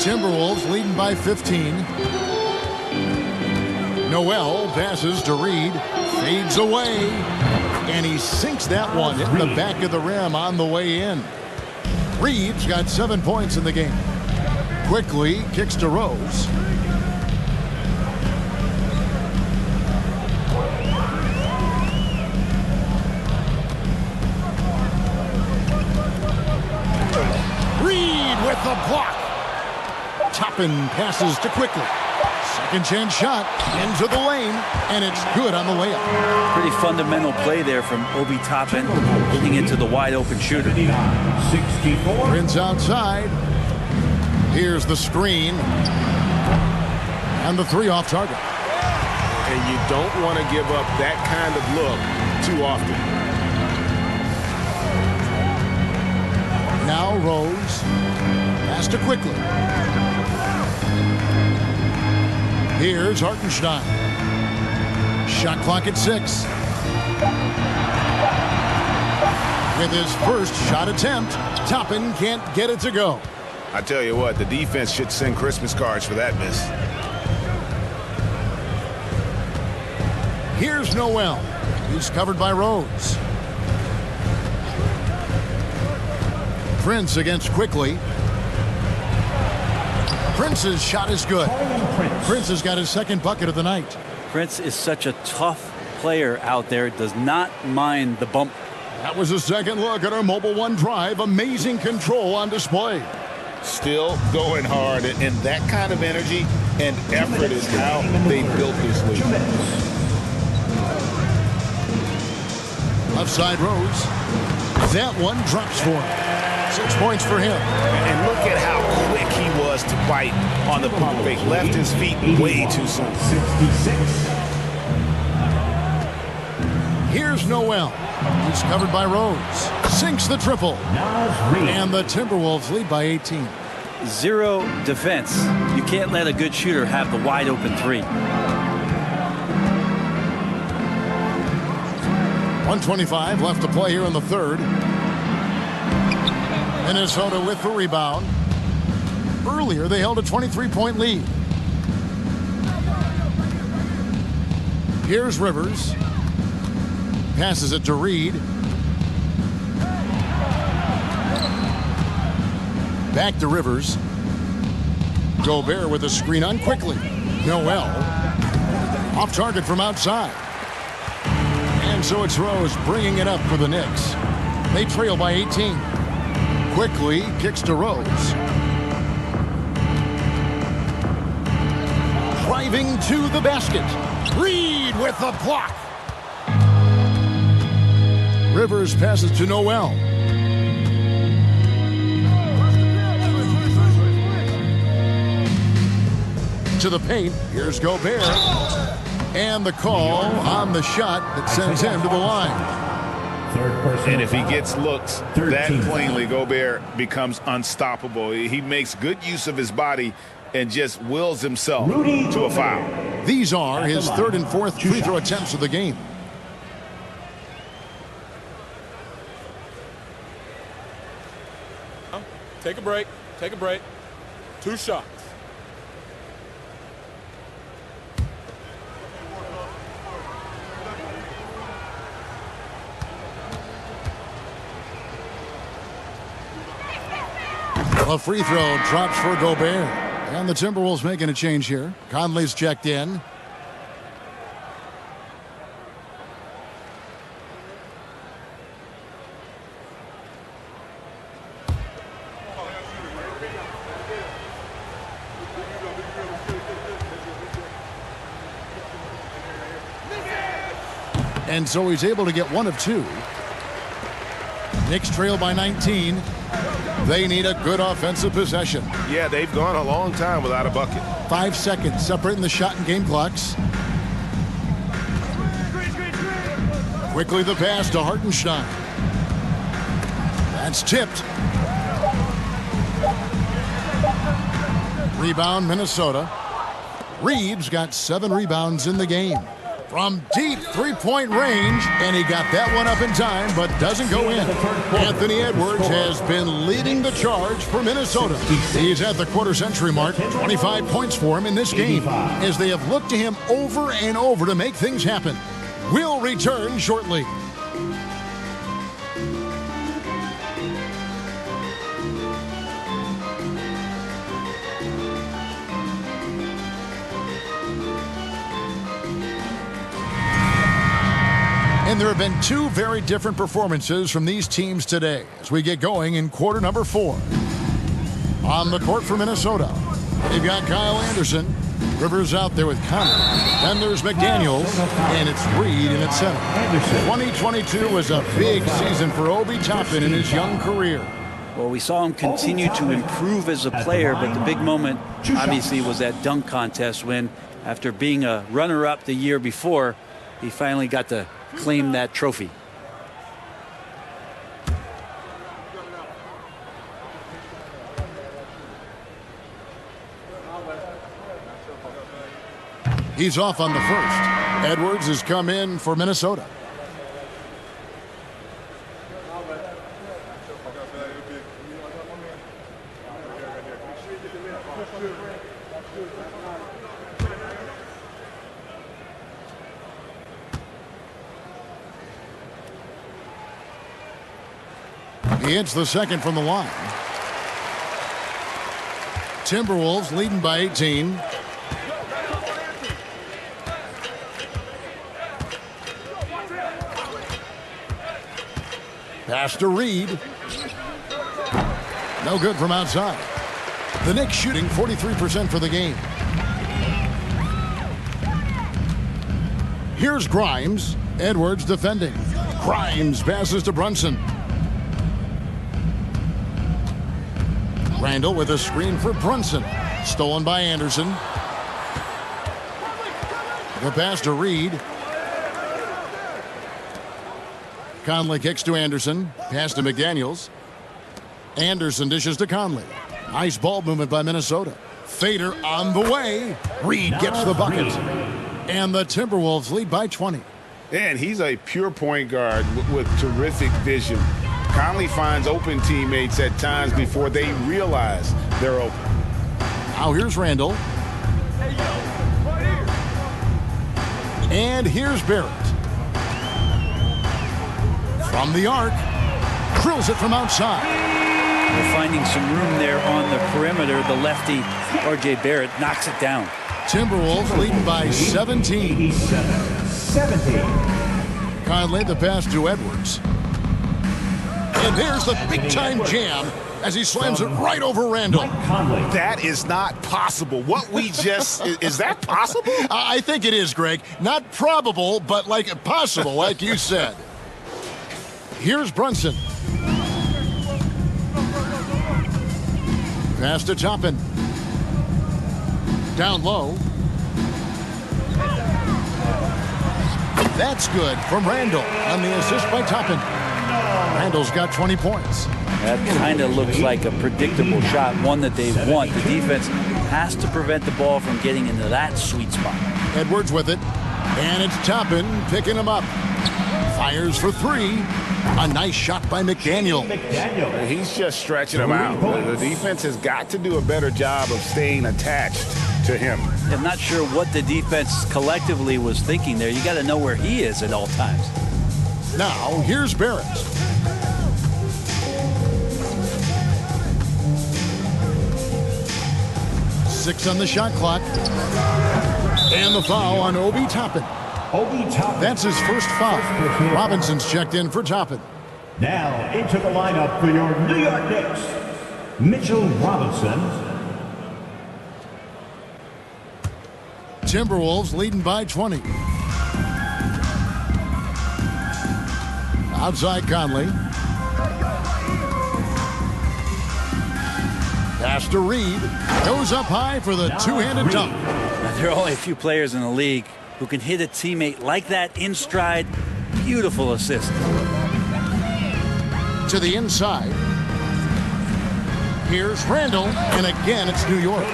A: Timberwolves leading by 15. Noel passes to Reed. Fades away. And he sinks that one, hitting the back of the rim on the way in. Reed's got 7 points in the game. Quickly kicks to Rose. Reed with the block. Toppin passes to Quickly. Second chance shot into the lane, and it's good on the layup.
B: Pretty fundamental play there from Obi Toppin, getting into the wide open shooter.
D: 64.
A: Prince outside. Here's the screen. And the 3 off target.
C: And you don't want to give up that kind of look too often.
A: Now Rose. Pass to Quickly. Here's Hartenstein. Shot clock at 6. With his first shot attempt, Toppin can't get it to go.
C: I tell you what, the defense should send Christmas cards for that miss.
A: Here's Noel. He's covered by Rose. Prince against Quickly. Prince's shot is good. Prince has got his second bucket of the night.
B: Prince is such a tough player out there. Does not mind the bump.
A: That was a second look at our Mobile One drive. Amazing control on display.
C: Still going hard, and that kind of energy and effort is how they built this league.
A: Left side Rose. That one drops for him. 6 points for him.
C: And look at how quick he was to bite on the pump fake. Left his feet way too soon.
D: 66.
A: Here's Noel. He's covered by Rose. Sinks the triple. And the Timberwolves lead by 18.
B: Zero defense. You can't let a good shooter have the wide open three.
A: 1:25 left to play here in the third. Minnesota with the rebound. Earlier, they held a 23-point lead. Here's Rivers. Passes it to Reed. Back to Rivers. Gobert with a screen on Quickly. Noel. Off target from outside. And so it's Rose bringing it up for the Knicks. They trail by 18. Quickly kicks to Rose. Driving to the basket. Reed with the block. Rivers passes to Noel. To the paint. Here's Gobert. And the call on the shot that sends him to the line.
C: And if he gets looks that plainly, Gobert becomes unstoppable. He makes good use of his body and just wills himself to a foul.
A: These are his third and fourth free throw attempts of the game.
G: Take a break. Take a break. 2 shots.
A: A free throw drops for Gobert. And the Timberwolves making a change here. Conley's checked in. And so he's able to get 1 of 2. Knicks trail by 19. They need a good offensive possession.
C: Yeah, they've gone a long time without a bucket.
A: 5 seconds separating the shot and game clocks. Quickly the pass to Hartenstein. That's tipped. Rebound Minnesota. Reeves got 7 rebounds in the game. From deep three-point range, and he got that one up in time, but doesn't go in. Anthony Edwards has been leading the charge for Minnesota. He's at the quarter-century mark. 25 points for him in this game, as they have looked to him over and over to make things happen. We'll return shortly. And there have been 2 very different performances from these teams today as we get going in quarter number 4. On the court for Minnesota, they've got Kyle Anderson. Rivers out there with Connor. Then there's McDaniels, and it's Reed in at center. 2022 was a big season for Obi Toppin in his young career.
B: Well, we saw him continue to improve as a player, but the big moment obviously was that dunk contest when, after being a runner-up the year before, he finally got to claim that trophy.
A: He's off on the first. Edwards has come in for Minnesota. He hits the second from the line. Timberwolves leading by 18. Pass to Reed. No good from outside. The Knicks shooting 43% for the game. Here's Grimes. Edwards defending. Grimes passes to Brunson. Randall with a screen for Brunson. Stolen by Anderson. The pass to Reed. Conley kicks to Anderson. Pass to McDaniels. Anderson dishes to Conley. Nice ball movement by Minnesota. Fader on the way. Reed gets the bucket. And the Timberwolves lead by 20.
C: And he's a pure point guard with terrific vision. Conley finds open teammates at times before they realize they're open.
A: Now here's Randall. And here's Barrett. From the arc. Drills it from outside.
B: They're finding some room there on the perimeter. The lefty, R.J. Barrett, knocks it down.
A: Timberwolves leading by 17.
D: 17.
A: Conley the pass to Edwards. And there's the big-time jam as he slams it right over Randall.
F: That is not possible. What we just... is that possible?
A: I think it is, Greg. Not probable, but like possible, like you said. Here's Brunson. Pass to Toppin. Down low. That's good from Randall on the assist by Toppin. Randall's got 20 points.
B: That kind of looks like a predictable shot, one that they want. The defense has to prevent the ball from getting into that sweet spot.
A: Edwards with it. And it's Toppin picking him up. Fires for three. A nice shot by McDaniel.
C: He's just stretching him out. The defense has got to do a better job of staying attached to him.
B: I'm not sure what the defense collectively was thinking there. You got to know where he is at all times.
A: Now, here's Barrett. Six on the shot clock. And the foul on Obi Toppin. That's his first foul. Robinson's checked in for Toppin.
D: Now into the lineup for your New York Knicks, Mitchell Robinson.
A: Timberwolves leading by 20. Outside Conley. Pass to Reed. Goes up high for the two-handed dunk.
B: Now, there are only a few players in the league who can hit a teammate like that in stride. Beautiful assist.
A: To the inside. Here's Randall, and again it's New York.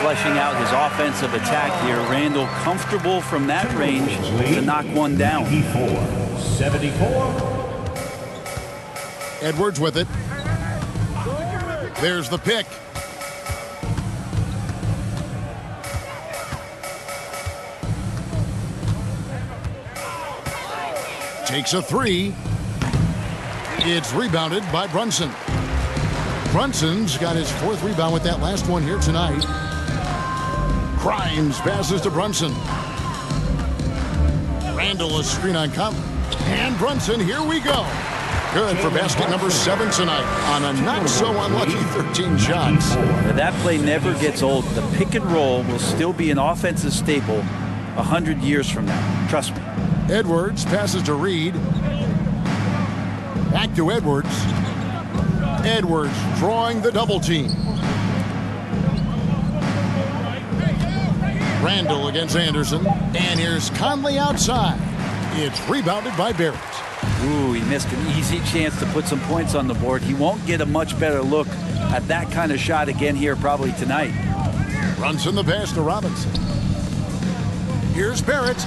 B: Fleshing out his offensive attack here. Randall comfortable from that range to knock one down.
D: 74.
A: Edwards with it. There's the pick. Takes a three. It's rebounded by Brunson. Brunson's got his fourth rebound with that last one here tonight. Grimes passes to Brunson. Randall a screen on Conley. And Brunson, here we go. Good for basket number 7 tonight on a not-so-unlucky 13 shots.
B: Now, that play never gets old. The pick and roll will still be an offensive staple 100 years from now. Trust me.
A: Edwards passes to Reed. Back to Edwards. Edwards drawing the double team. Randall against Anderson. And here's Conley outside. It's rebounded by Barrett.
B: Ooh, he missed an easy chance to put some points on the board. He won't get a much better look at that kind of shot again here probably tonight.
A: Runs in the pass to Robinson. Here's Barrett.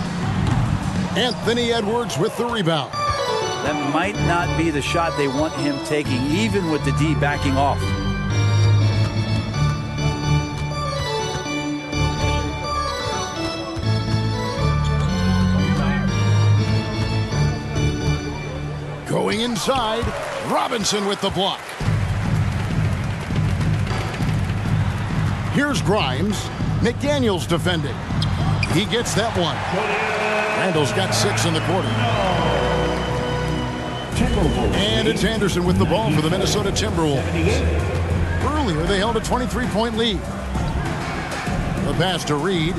A: Anthony Edwards with the rebound.
B: That might not be the shot they want him taking, even with the D backing off.
A: Going inside. Robinson with the block. Here's Grimes. McDaniels defending. He gets that one. Randall's got 6 in the quarter. And it's Anderson with the ball for the Minnesota Timberwolves. Earlier, they held a 23-point lead. The pass to Reed.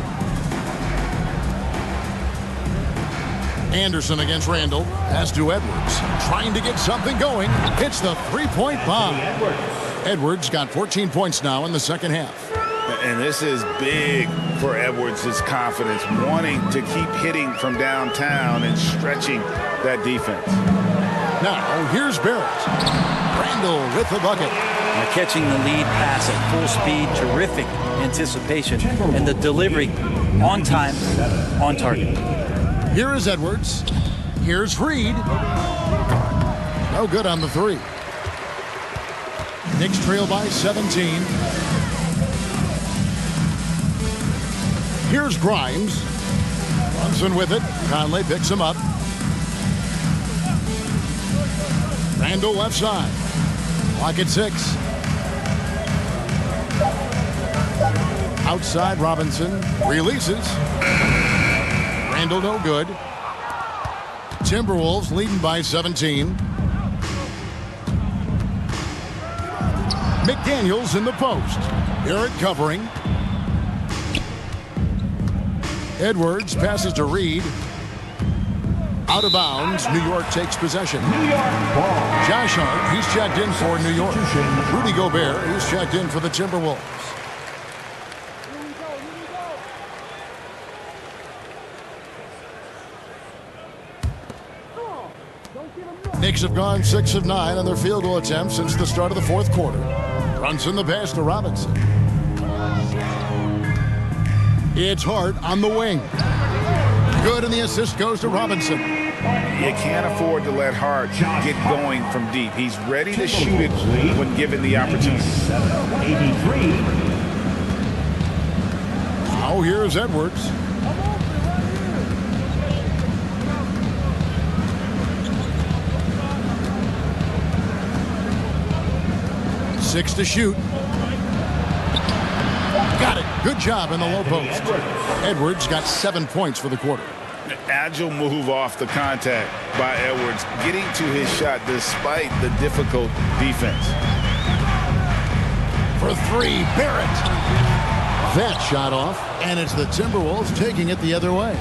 A: Anderson against Randall. Pass to Edwards. Trying to get something going. Hits the three-point bomb. Edwards got 14 points now in the second half.
C: And this is big for Edwards' confidence, wanting to keep hitting from downtown and stretching that defense.
A: Now, here's Barrett. Randall with the bucket.
B: Now catching the lead pass at full speed, terrific anticipation, and the delivery on time, on target.
A: Here is Edwards. Here's Reed. No good on the three. Knicks trail by 17. Here's Grimes. Brunson with it. Conley picks him up. Randall left side. Clock at 6. Outside Robinson. Releases. Randall no good. Timberwolves leading by 17. McDaniels in the post. Barrett covering. Edwards passes to Reed. Out of bounds. New York takes possession. Josh Hart, he's checked in for New York. Rudy Gobert, he's checked in for the Timberwolves. Knicks have gone 6 of 9 on their field goal attempts since the start of the fourth quarter. Brunson the pass to Robinson. It's Hart on the wing. Good, and the assist goes to Robinson.
C: You can't afford to let Hart get going from deep. He's ready to shoot it when given the opportunity.
D: 83.
A: Now here's Edwards. Six to shoot. Got it. Good job in the low post. Edwards got 7 points for the quarter.
C: Agile move off the contact by Edwards, getting to his shot despite the difficult defense.
A: For 3, Barrett. That shot off, and it's the Timberwolves taking it the other way.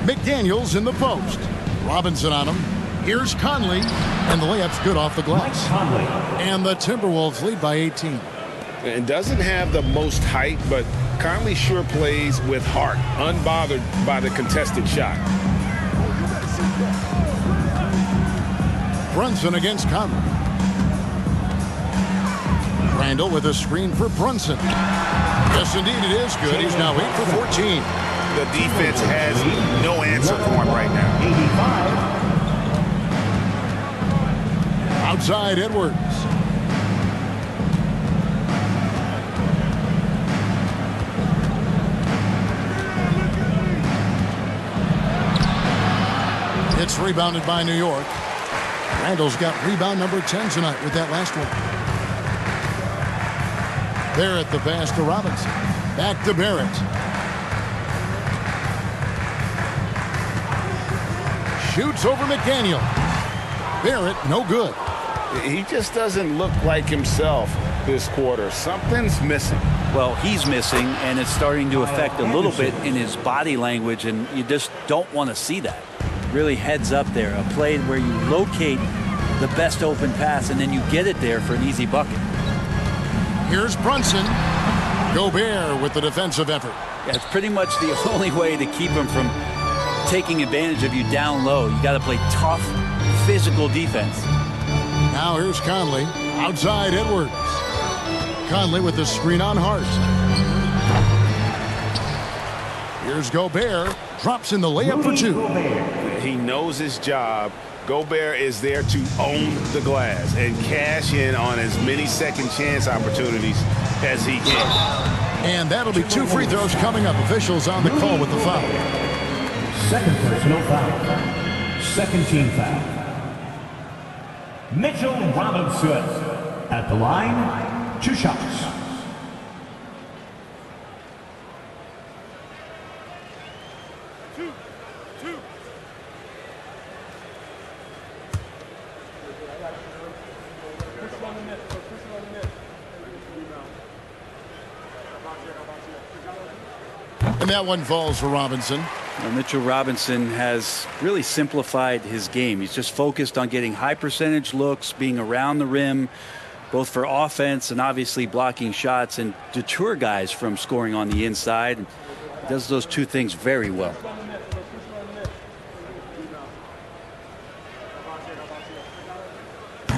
A: McDaniels in the post. Robinson on him. Here's Conley, and the layup's good off the glass. And the Timberwolves lead by 18.
C: And doesn't have the most height, but Conley sure plays with heart, unbothered by the contested shot.
A: Brunson against Conley. Randall with a screen for Brunson. Yes, indeed, it is good. He's now 8 for 14.
C: The defense has no answer for him right now.
D: 85.
A: Outside Edwards. It's rebounded by New York. Randall's got rebound number 10 tonight with that last one. Barrett the pass to Robinson. Back to Barrett. Shoots over McDaniel. Barrett, no good.
C: He just doesn't look like himself this quarter. Something's missing.
B: Well, he's missing, and it's starting to affect a little bit in his body language, and you just don't want to see that. Really heads up there. A play where you locate the best open pass, and then you get it there for an easy bucket.
A: Here's Brunson. Gobert with the defensive effort.
B: Yeah, it's pretty much the only way to keep him from taking advantage of you down low. You got to play tough, physical defense.
A: Now here's Conley. Outside Edwards. Conley with the screen on Hart. Here's Gobert. Drops in the layup for 2.
C: He knows his job. Gobert is there to own the glass and cash in on as many second chance opportunities as he can.
A: And that'll be 2 free throws coming up. Officials on the call with the foul.
D: Second personal foul. Second team foul. Mitchell Robinson at the line, 2 shots.
A: And that one falls for Robinson.
B: Well, Mitchell Robinson has really simplified his game. He's just focused on getting high percentage looks, being around the rim, both for offense and obviously blocking shots, and deter guys from scoring on the inside. He does those two things very well.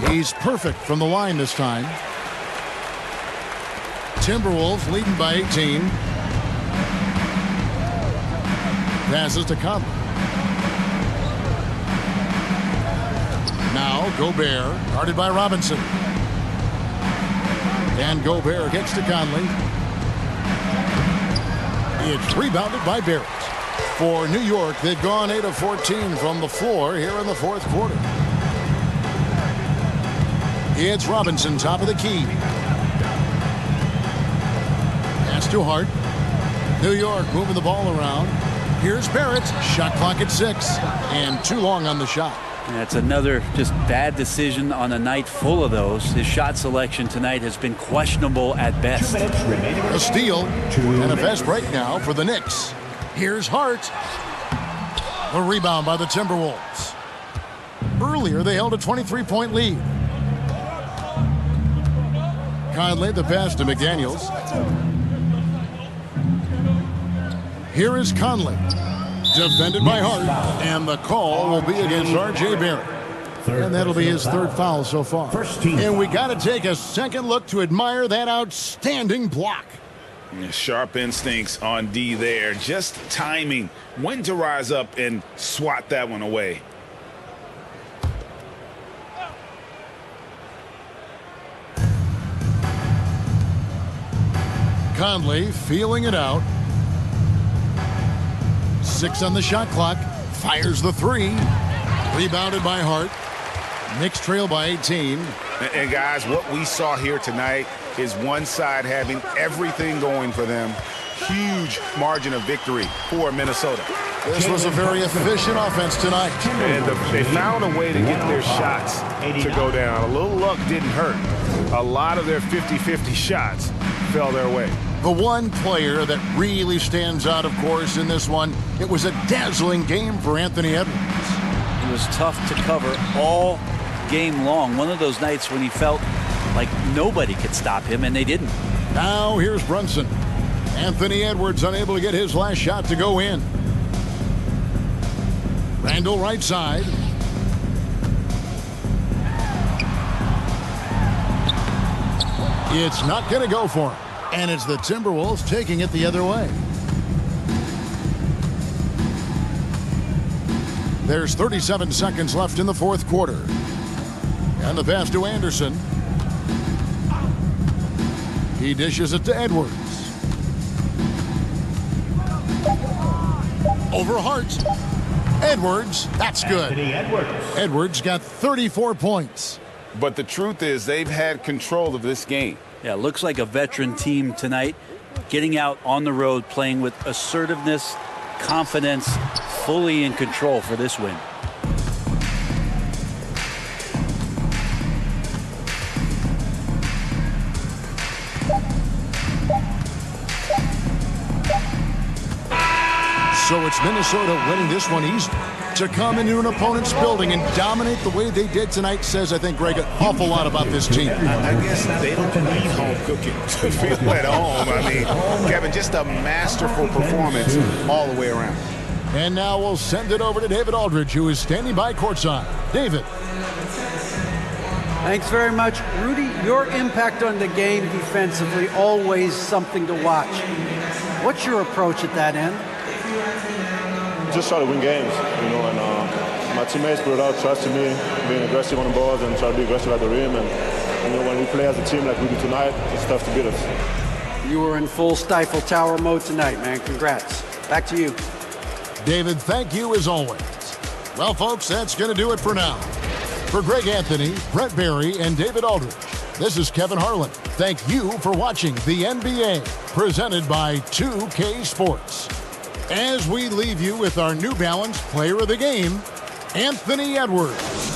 A: He's perfect from the line this time. Timberwolves leading by 18. Passes to Conley. Now Gobert, guarded by Robinson. And Gobert gets to Conley. It's rebounded by Barrett. For New York, they've gone 8 of 14 from the floor here in the fourth quarter. It's Robinson, top of the key. Pass to Hart. New York moving the ball around. Here's Barrett. Shot clock at 6. And too long on the shot.
B: That's another just bad decision on a night full of those. His shot selection tonight has been questionable at best.
A: A steal and a fast break now for the Knicks. Here's Hart. The rebound by the Timberwolves. Earlier, they held a 23-point lead. Conley, the pass to McDaniels. Here is Conley. Defended by Hart. And the call will be against R.J. Barrett. And that'll be his third foul so far. And we got to take a second look to admire that outstanding block.
C: Sharp instincts on D there. Just timing when to rise up and swat that one away.
A: Conley feeling it out. 6 on the shot clock. Fires the 3. Rebounded by Hart. Knicks trail by 18.
C: And guys, what we saw here tonight is one side having everything going for them. Huge margin of victory for Minnesota.
A: This was a very efficient offense tonight.
C: And they found a way to get their shots to go down. A little luck didn't hurt. A lot of their 50-50 shots fell their way.
A: The one player that really stands out, of course, in this one, it was a dazzling game for Anthony Edwards.
B: It was tough to cover all game long. One of those nights when he felt like nobody could stop him, and they didn't.
A: Now here's Brunson. Anthony Edwards unable to get his last shot to go in. Randall right side. It's not going to go for him. And it's the Timberwolves taking it the other way. There's 37 seconds left in the fourth quarter. And the pass to Anderson. He dishes it to Edwards. Over Hart. Edwards, that's good. Edwards got 34 points.
C: But the truth is they've had control of this game.
B: Yeah, looks like a veteran team tonight, getting out on the road, playing with assertiveness, confidence, fully in control for this win.
A: So it's Minnesota winning this one easy. To come into an opponent's building and dominate the way they did tonight says, I think, Greg, an awful lot about this team.
C: I guess they don't need home cooking to feel at home. I mean, Kevin, just a masterful performance all the way around.
A: And now we'll send it over to David Aldridge, who is standing by courtside. David.
E: Thanks very much. Rudy, your impact on the game defensively, always something to watch. What's your approach at that end?
H: Just try to win games, you know, and my teammates brought out trust in me, being aggressive on the balls and try to be aggressive at the rim. And, you know, when we play as a team like we do tonight, it's tough to beat us.
E: You were in full Stifle Tower mode tonight, man. Congrats. Back to you.
A: David, thank you as always. Well, folks, that's going to do it for now. For Greg Anthony, Brent Barry, and David Aldridge, this is Kevin Harlan. Thank you for watching the NBA, presented by 2K Sports. As we leave you with our New Balance Player of the Game, Anthony Edwards.